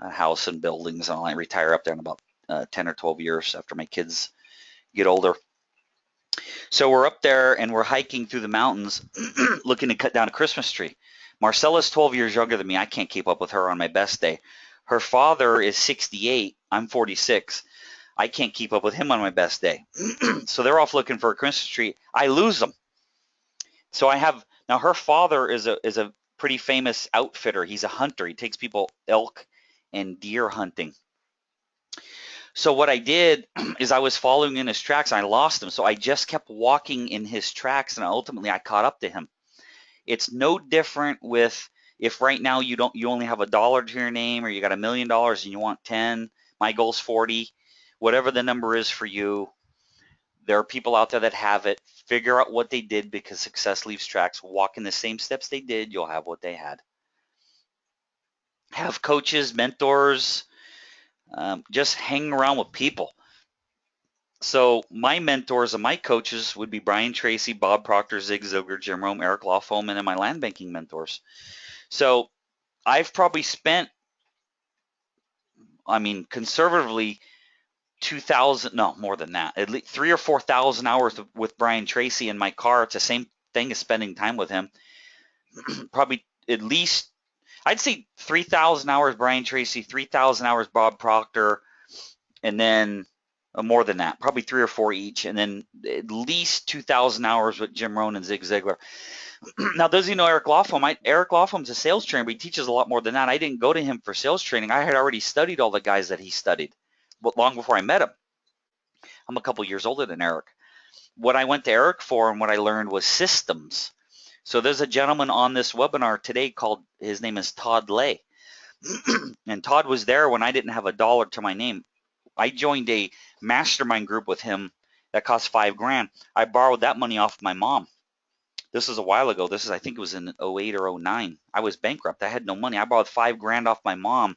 a house and buildings, and I'll retire up there in about 10 or 12 years after my kids get older. So we're up there, and we're hiking through the mountains looking to cut down a Christmas tree. Marcella's 12 years younger than me. I can't keep up with her on my best day. Her father is 68. I'm 46. I can't keep up with him on my best day. So they're off looking for a Christmas tree. I lose them. So now her father is a pretty famous outfitter. He's a hunter. He takes people elk and deer hunting. So what I did is I was following in his tracks, and I lost him. So I just kept walking in his tracks, and ultimately I caught up to him. It's no different with if right now you only have $1 to your name, or you got $1 million and you want 10. My goal's 40. Whatever the number is for you, there are people out there that have it. Figure out what they did, because success leaves tracks. Walk in the same steps they did, you'll have what they had. Have coaches, mentors, just hang around with people. So my mentors and my coaches would be Brian Tracy, Bob Proctor, Zig Ziglar, Jim Rome, Eric Lofholm, and then my land banking mentors. So I've probably spent, conservatively, 2,000, no, more than that, at least 3,000 or 4,000 hours with Brian Tracy in my car. It's the same thing as spending time with him. Probably at least, I'd say 3,000 hours Brian Tracy, 3,000 hours Bob Proctor, and then more than that, probably 3 or 4 each, and then at least 2,000 hours with Jim Rohn and Zig Ziglar. Now, those of you know Eric Lofholm, Eric Lofholm's a sales trainer, but he teaches a lot more than that. I didn't go to him for sales training. I had already studied all the guys that he studied, but long before I met him. I'm a couple years older than Eric. What I went to Eric for and what I learned was systems. So there's a gentleman on this webinar today his name is Todd Lay. And Todd was there when I didn't have $1 to my name. I joined a mastermind group with him that cost $5,000. I borrowed that money off my mom. This was a while ago. I think it was in 08 or 09. I was bankrupt. I had no money. I borrowed $5,000 off my mom.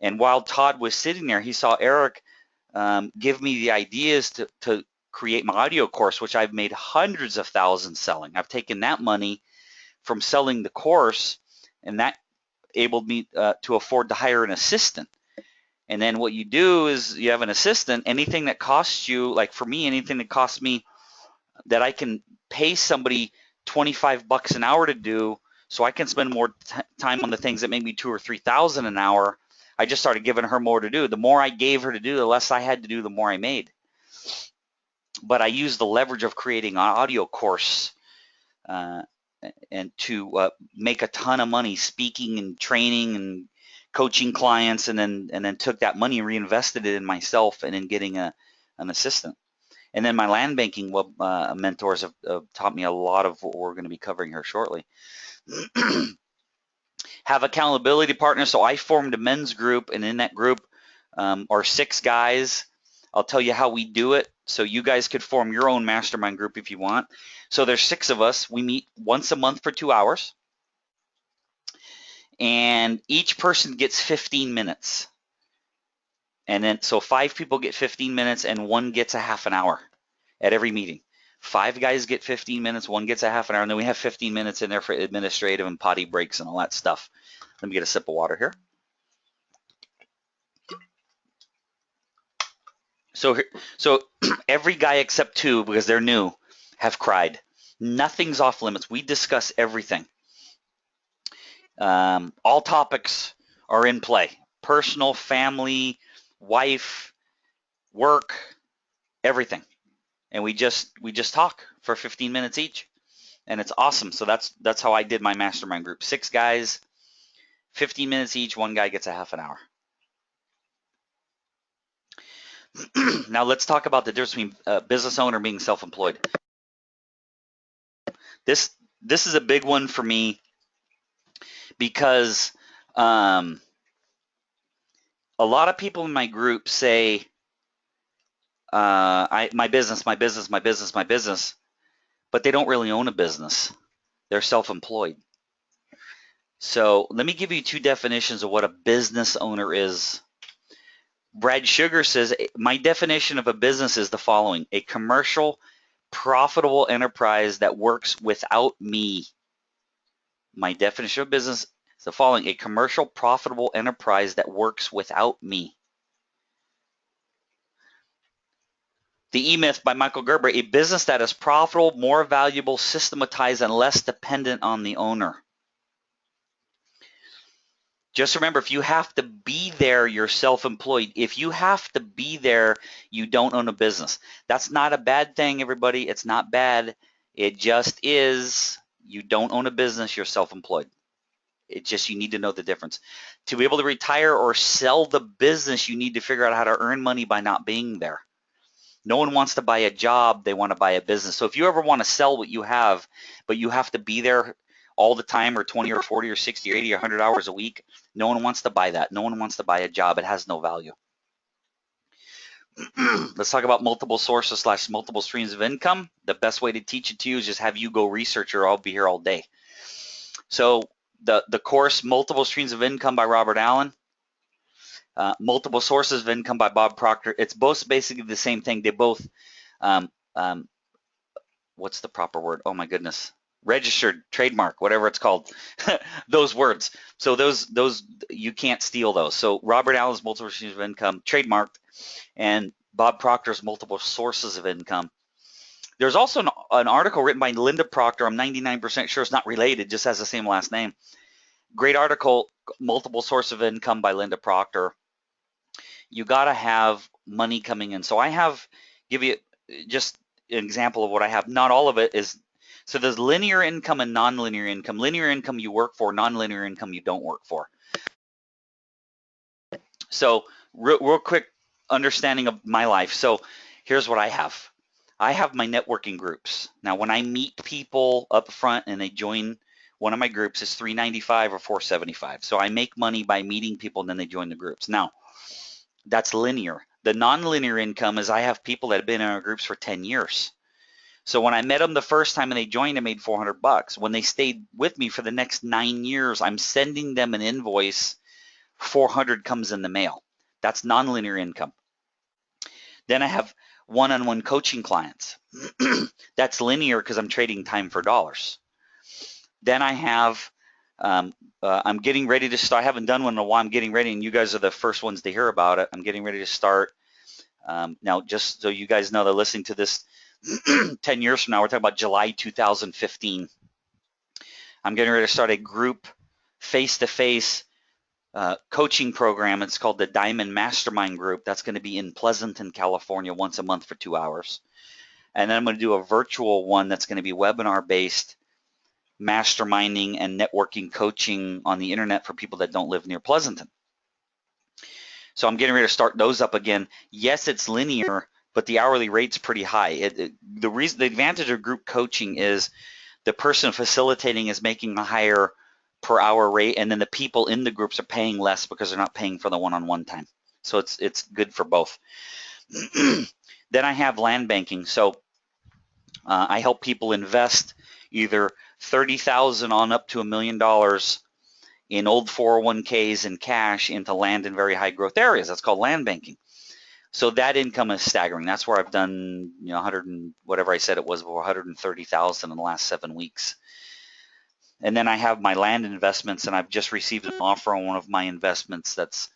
And while Todd was sitting there, he saw Eric give me the ideas to create my audio course, which I've made hundreds of thousands selling. I've taken that money from selling the course, and that enabled me to afford to hire an assistant. And then what you do is you have an assistant. Anything that costs you, like for me, anything that costs me that I can pay somebody 25 bucks an hour to do, so I can spend more time on the things that make me 2,000 or 3,000 an hour. I just started giving her more to do. The more I gave her to do, the less I had to do, the more I made. But I used the leverage of creating an audio course and to make a ton of money speaking and training and coaching clients, and then took that money and reinvested it in myself and in getting an assistant. And then my land banking mentors have taught me a lot of what we're going to be covering here shortly. Have accountability partners. So I formed a men's group, and in that group are 6 guys. I'll tell you how we do it. So you guys could form your own mastermind group if you want. So there's 6 of us. We meet once a month for 2 hours. And each person gets 15 minutes. And then, so 5 people get 15 minutes and 1 gets a half an hour at every meeting. 5 guys get 15 minutes, 1 gets a half an hour, and then we have 15 minutes in there for administrative and potty breaks and all that stuff. Let me get a sip of water here. So every guy except 2, because they're new, have cried. Nothing's off limits. We discuss everything. All topics are in play. Personal, family, wife, work, everything. And we just talk for 15 minutes each. And it's awesome. So that's how I did my mastermind group. 6 guys, 15 minutes each, 1 guy gets a half an hour. Now let's talk about the difference between business owner and being self-employed. This is a big one for me because a lot of people in my group say, my business, but they don't really own a business. They're self-employed. So let me give you 2 definitions of what a business owner is. Brad Sugar says, my definition of a business is the following: a commercial, profitable enterprise that works without me. My definition of business is the following: a commercial, profitable enterprise that works without me. The E-Myth by Michael Gerber, a business that is profitable, more valuable, systematized, and less dependent on the owner. Just remember, if you have to be there, you're self-employed. If you have to be there, you don't own a business. That's not a bad thing, everybody. It's not bad. It just is. You don't own a business, you're self-employed. It's just, you need to know the difference. To be able to retire or sell the business, you need to figure out how to earn money by not being there. No one wants to buy a job, they want to buy a business. So if you ever want to sell what you have, but you have to be there all the time, or 20 or 40 or 60 or 80 or 100 hours a week, no one wants to buy that. No one wants to buy a job. It has no value. Let's talk about multiple sources / multiple streams of income. The best way to teach it to you is just have you go research, or I'll be here all day. So the course, Multiple Streams of Income by Robert Allen, Multiple Sources of Income by Bob Proctor. It's both basically the same thing. They both, what's the proper word? Oh my goodness. Registered, trademark, whatever it's called, those words. So those you can't steal those. So Robert Allen's Multiple Streams of Income, trademarked, and Bob Proctor's Multiple Sources of Income. There's also an article written by Linda Proctor. I'm 99% sure it's not related, just has the same last name. Great article, Multiple Source of Income by Linda Proctor. You got to have money coming in. So I have, give you just an example of what I have. Not all of it is, so there's linear income and nonlinear income. Linear income you work for, nonlinear income you don't work for. So real quick understanding of my life. So here's what I have. I have my networking groups. Now, when I meet people up front and they join one of my groups, it's $395 or $475. So I make money by meeting people and then they join the groups. Now, that's linear. The nonlinear income is I have people that have been in our groups for 10 years. So when I met them the first time and they joined, I made $400. When they stayed with me for the next 9 years, I'm sending them an invoice. $400 comes in the mail. That's nonlinear income. Then I have one-on-one coaching clients. That's linear because I'm trading time for dollars. Then I have, I'm getting ready to start. I haven't done one in a while. I'm getting ready, and you guys are the first ones to hear about it. I'm getting ready to start. Now, just so you guys know, they're listening to this 10 years from now, we're talking about July 2015. I'm getting ready to start a group face-to-face coaching program. It's called the Diamond Mastermind Group. That's going to be in Pleasanton, California, once a month for 2 hours. And then I'm going to do a virtual one that's going to be webinar-based masterminding and networking coaching on the internet for people that don't live near Pleasanton. So I'm getting ready to start those up again. Yes, it's linear, but the hourly rate's pretty high. The advantage of group coaching is the person facilitating is making a higher per hour rate, and then the people in the groups are paying less because they're not paying for the one-on-one time. So it's good for both. Then I have land banking. So I help people invest either $30,000 on up to $1 million in old 401ks and cash into land in very high growth areas. That's called land banking. So that income is staggering. That's where I've done, 100 and whatever I said it was, over 130,000 in the last 7 weeks. And then I have my land investments, and I've just received an offer on one of my investments that's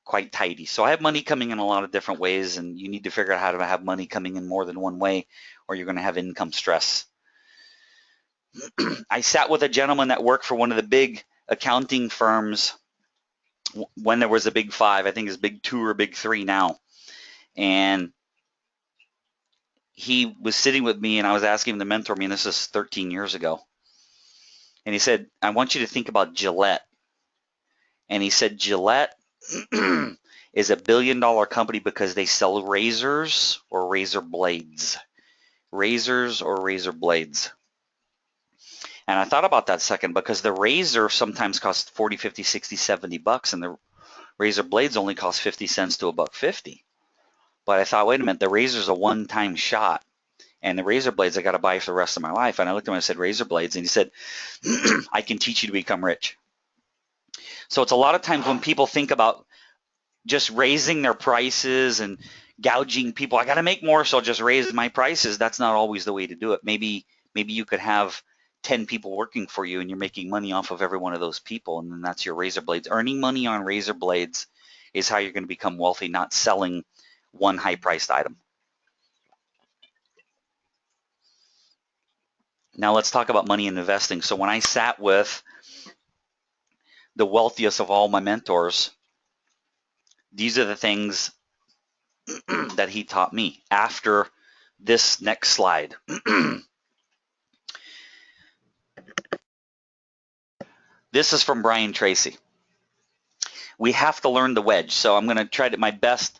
quite tidy. So I have money coming in a lot of different ways, and you need to figure out how to have money coming in more than one way, or you're going to have income stress. I sat with a gentleman that worked for one of the big accounting firms when there was a big five. I think it's big two or big three now. And he was sitting with me, and I was asking him to mentor me, and this is 13 years ago. And he said, I want you to think about Gillette. And he said, Gillette is $1 billion company because they sell razors or razor blades. Razors or razor blades. And I thought about that a second, because the razor sometimes costs 40, 50, 60, 70 bucks, and the razor blades only cost 50 cents to $1.50. But I thought, wait a minute, the razor's a one-time shot, and the razor blades I got to buy for the rest of my life. And I looked at him and I said, razor blades, and he said, I can teach you to become rich. So it's a lot of times when people think about just raising their prices and gouging people, I got to make more, so I'll just raise my prices. That's not always the way to do it. Maybe you could have 10 people working for you, and you're making money off of every one of those people, and then that's your razor blades. Earning money on razor blades is how you're going to become wealthy, not selling one high-priced item. Now let's talk about money and investing. So when I sat with the wealthiest of all my mentors, these are the things that he taught me after this next slide. This is from Brian Tracy. We have to learn the wedge. So I'm going to try my best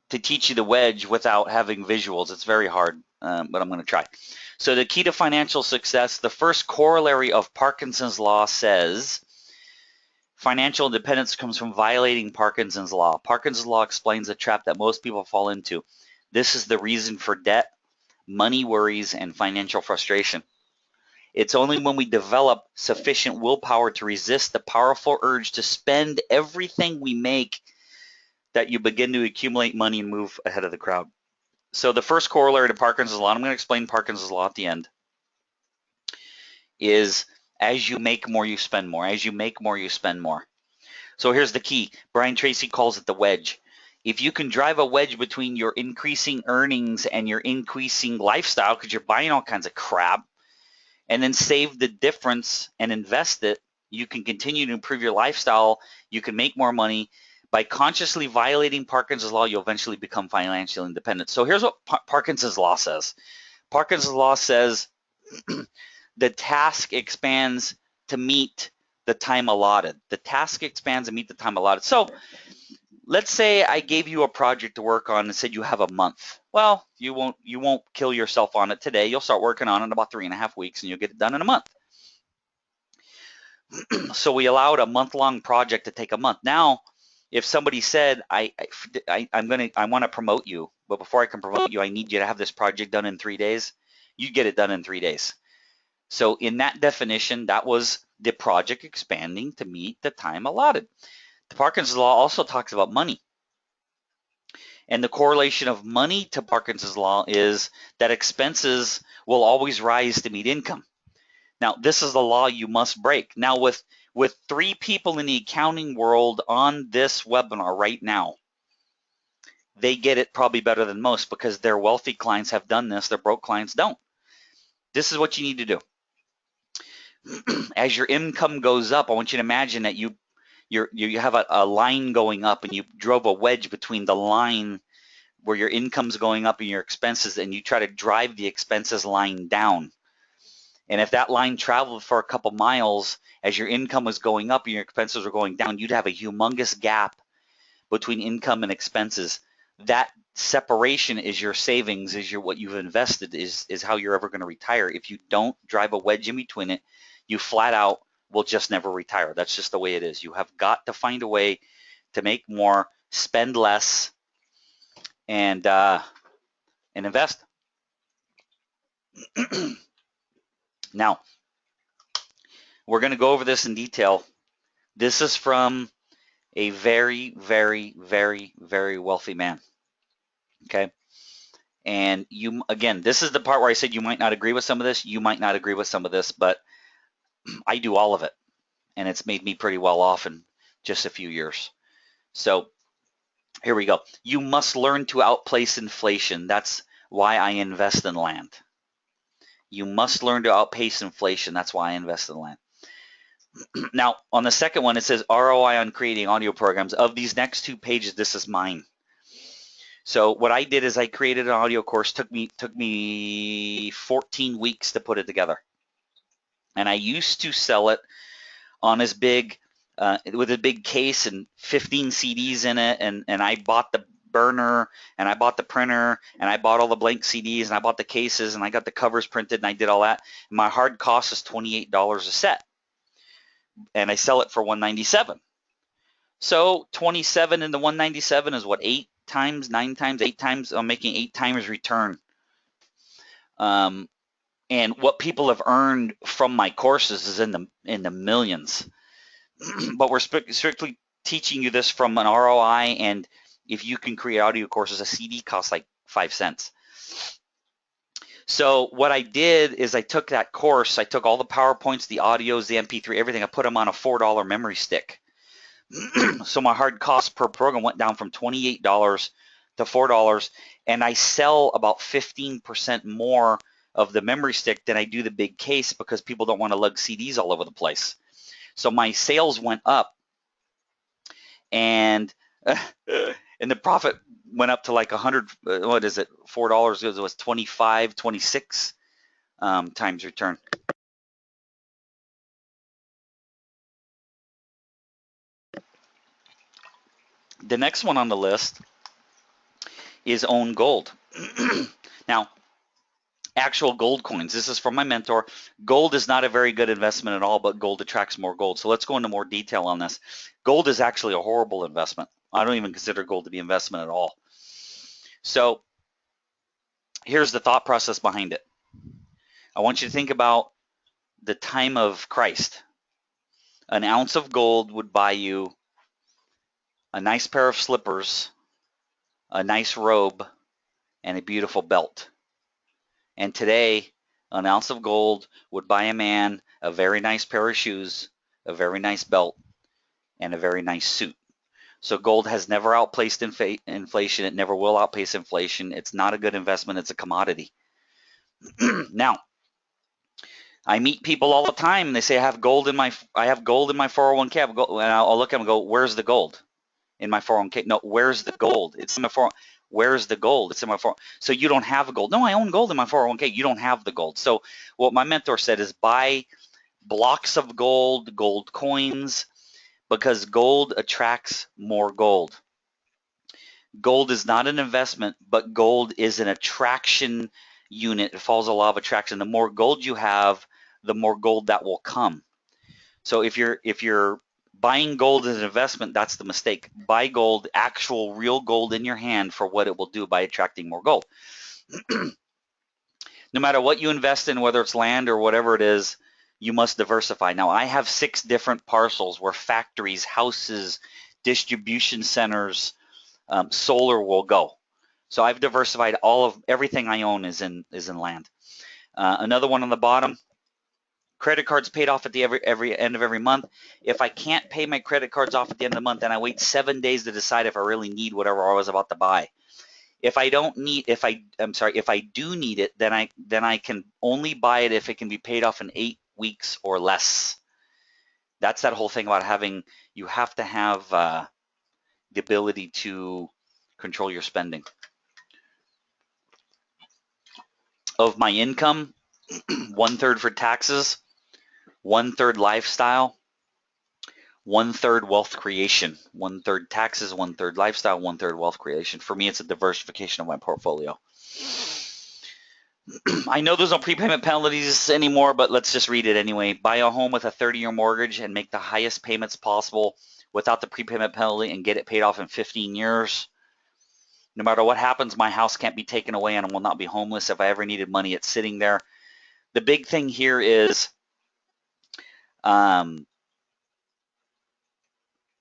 to teach you the wedge without having visuals. It's very hard, but I'm going to try. So the key to financial success, the first corollary of Parkinson's law says, financial independence comes from violating Parkinson's law. Parkinson's law explains a trap that most people fall into. This is the reason for debt, money worries, and financial frustration. It's only when we develop sufficient willpower to resist the powerful urge to spend everything we make that you begin to accumulate money and move ahead of the crowd. So the first corollary to Parkinson's law, and I'm going to explain Parkinson's law at the end, is as you make more, you spend more. As you make more, you spend more. So here's the key. Brian Tracy calls it the wedge. If you can drive a wedge between your increasing earnings and your increasing lifestyle, because you're buying all kinds of crap, and then save the difference and invest it, you can continue to improve your lifestyle. You can make more money. By consciously violating Parkinson's law, you'll eventually become financially independent. So here's what Parkinson's law says. Parkinson's law says the task expands to meet the time allotted. The task expands to meet the time allotted. So let's say I gave you a project to work on and said you have a month. Well, you won't kill yourself on it today. You'll start working on it in about 3.5 weeks, and you'll get it done in a month. So we allowed a month-long project to take a month. Now, if somebody said, I want to promote you, but before I can promote you, I need you to have this project done in 3 days, you get it done in 3 days. So in that definition, that was the project expanding to meet the time allotted. The Parkinson's law also talks about money. And the correlation of money to Parkinson's law is that expenses will always rise to meet income. Now, this is the law you must break. Now, with 3 people in the accounting world on this webinar right now, they get it probably better than most because their wealthy clients have done this, their broke clients don't. This is what you need to do. As your income goes up, I want you to imagine that you have a line going up, and you drove a wedge between the line where your income's going up and your expenses, and you try to drive the expenses line down. And if that line traveled for a couple miles as your income was going up and your expenses were going down, you'd have a humongous gap between income and expenses. That separation is your savings, is what you've invested, is how you're ever going to retire. If you don't drive a wedge in between it, you flat out will just never retire. That's just the way it is. You have got to find a way to make more, spend less, and invest. Now, we're going to go over this in detail. This is from a very, very, very, very wealthy man. Okay. And you, again, this is the part where I said you might not agree with some of this. You might not agree with some of this, but I do all of it. And it's made me pretty well off in just a few years. So here we go. You must learn to outpace inflation. That's why I invest in land. You must learn to outpace inflation. That's why I invest in land. Now, on the second one, it says ROI on creating audio programs. Of these next 2 pages, this is mine. So what I did is I created an audio course. Took me 14 weeks to put it together. And I used to sell it on this big, with a big case and 15 CDs in it. And I bought the burner, and I bought the printer, and I bought all the blank CDs, and I bought the cases, and I got the covers printed, and I did all that. And my hard cost is $28 a set. And I sell it for $197. So 27 into 197 is what, 8 times, 9 times, 8 times? I'm making 8 times return. And what people have earned from my courses is in the millions. But we're strictly teaching you this from an ROI, and if you can create audio courses, a CD costs like 5 cents. So what I did is I took that course, I took all the PowerPoints, the audios, the MP3, everything, I put them on a $4 memory stick. So my hard cost per program went down from $28 to $4, and I sell about 15% more of the memory stick than I do the big case, because people don't want to lug CDs all over the place. So my sales went up, and the profit went up to like 100, what is it, $4, it was 25, 26 times return. The next one on the list is own gold. Now, actual gold coins. This is from my mentor. Gold is not a very good investment at all, but gold attracts more gold. So let's go into more detail on this. Gold is actually a horrible investment. I don't even consider gold to be investment at all. So here's the thought process behind it. I want you to think about the time of Christ. An ounce of gold would buy you a nice pair of slippers, a nice robe, and a beautiful belt. And today, an ounce of gold would buy a man a very nice pair of shoes, a very nice belt, and a very nice suit. So gold has never outpaced inflation. It never will outpace inflation. It's not a good investment. It's a commodity. Now, I meet people all the time, and they say, I have gold in my 401k. And I'll look at them and go, where's the gold in my 401k? No, where's the gold? It's in my 401k. Where's the gold? It's in my 401k. So you don't have gold. No, I own gold in my 401k. You don't have the gold. So what my mentor said is buy blocks of gold, gold coins, because gold attracts more gold. Gold is not an investment, but gold is an attraction unit. It follows the law of attraction. The more gold you have, the more gold that will come. So if you're buying gold as an investment, that's the mistake. Buy gold, actual real gold in your hand, for what it will do by attracting more gold. No matter what you invest in, whether it's land or whatever it is, you must diversify. Now, I have 6 different parcels where factories, houses, distribution centers, solar will go. So I've diversified. Everything I own is in land. Another one on the bottom. Credit cards paid off at the every end of every month. If I can't pay my credit cards off at the end of the month, then I wait 7 days to decide if I really need whatever I was about to buy. If I don't need, if I do need it, then I can only buy it if it can be paid off in 8 weeks or less. That's that whole thing about having, you have to have the ability to control your spending. Of my income, 1/3 for taxes, 1/3 lifestyle, 1/3 wealth creation. 1/3 taxes, 1/3 lifestyle, 1/3 wealth creation. For me, it's a diversification of my portfolio. I know there's no prepayment penalties anymore, but let's just read it anyway. Buy a home with a 30-year mortgage and make the highest payments possible without the prepayment penalty and get it paid off in 15 years. No matter what happens, my house can't be taken away and I will not be homeless. If I ever needed money, it's sitting there. The big thing here is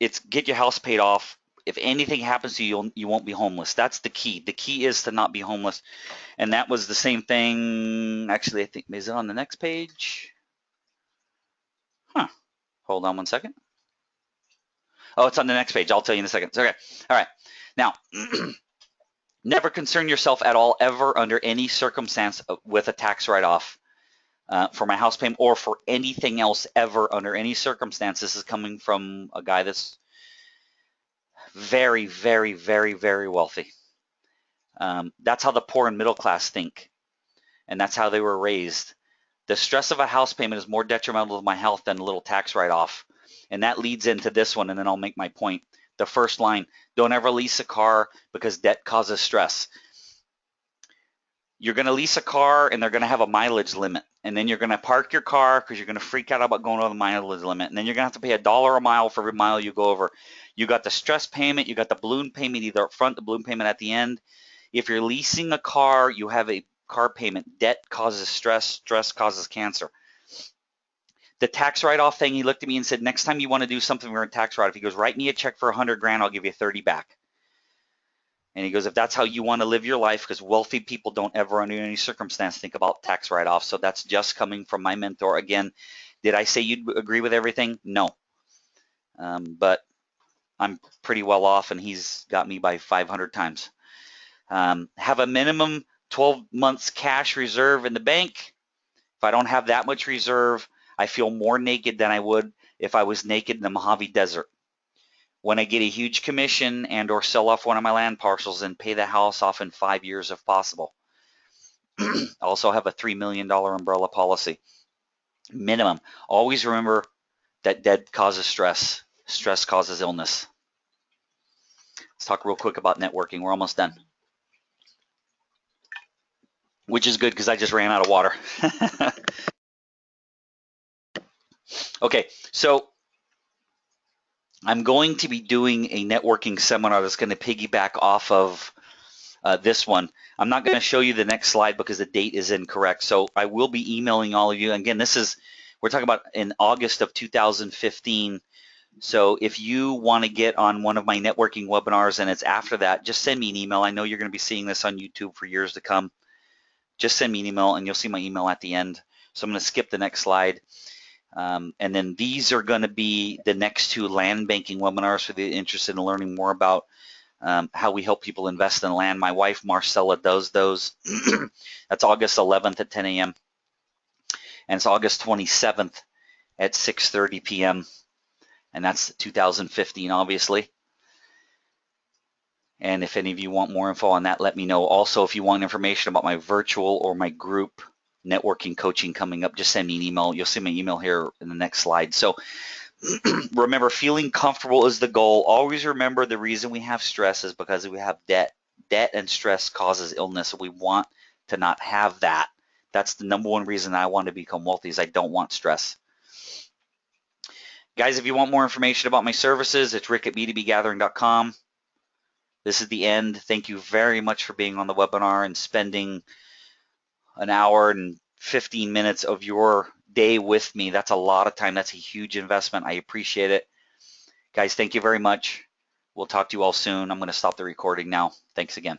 it's get your house paid off. If anything happens to you, you won't be homeless. That's the key. The key is to not be homeless. And that was the same thing. Actually, I think, is it on the next page? Huh. Hold on one second. Oh, it's on the next page. I'll tell you in a second. Okay. All right. Now, never concern yourself at all, ever, under any circumstance with a tax write-off for my house payment or for anything else ever under any circumstance. This is coming from a guy that's very, very, very, very wealthy. That's how the poor and middle class think, and that's how they were raised. The stress of a house payment is more detrimental to my health than a little tax write-off. And that leads into this one, and then I'll make my point. The first line, don't ever lease a car because debt causes stress. You're going to lease a car and they're going to have a mileage limit. And then you're going to park your car because you're going to freak out about going over the mileage limit. And then you're going to have to pay $1 a mile for every mile you go over. You got the stress payment, you got the balloon payment either up front, the balloon payment at the end. If you're leasing a car, you have a car payment. Debt causes stress, stress causes cancer. The tax write-off thing, he looked at me and said, next time you want to do something, we're in tax write-off. He goes, write me a check for 100 grand, I'll give you 30 back. And he goes, if that's how you want to live your life, because wealthy people don't ever under any circumstance think about tax write-off. So that's just coming from my mentor. Again, did I say you'd agree with everything? No. But I'm pretty well off and he's got me by 500 times. Have a minimum 12 months cash reserve in the bank. If I don't have that much reserve, I feel more naked than I would if I was naked in the Mojave Desert. When I get a huge commission and or sell off one of my land parcels and pay the house off in 5 years if possible. I also have a $3 million umbrella policy. Minimum. Always remember that debt causes stress. Stress causes illness. Let's talk real quick about networking. We're almost done. Which is good because I just ran out of water. Okay, so I'm going to be doing a networking seminar that's going to piggyback off of this one. I'm not going to show you the next slide because the date is incorrect. So I will be emailing all of you. Again, we're talking about in August of 2015. So if you want to get on one of my networking webinars and it's after that, just send me an email. I know you're going to be seeing this on YouTube for years to come. Just send me an email and you'll see my email at the end. So I'm going to skip the next slide. And then these are going to be the next 2 land banking webinars for the interested in learning more about how we help people invest in land. My wife, Marcella, does those. That's August 11th at 10 a.m. And it's August 27th at 6:30 p.m. And that's 2015, obviously. And if any of you want more info on that, let me know. Also, if you want information about my virtual or my group networking coaching coming up, just send me an email. You'll see my email here in the next slide. So remember, feeling comfortable is the goal. Always remember the reason we have stress is because we have debt. Debt and stress causes illness. We want to not have that. That's the #1 reason I want to become wealthy is I don't want stress. Guys, if you want more information about my services, it's rick@b2bgathering.com. This is the end. Thank you very much for being on the webinar and spending an hour and 15 minutes of your day with me. That's a lot of time. That's a huge investment. I appreciate it. Guys, thank you very much. We'll talk to you all soon. I'm going to stop the recording now. Thanks again.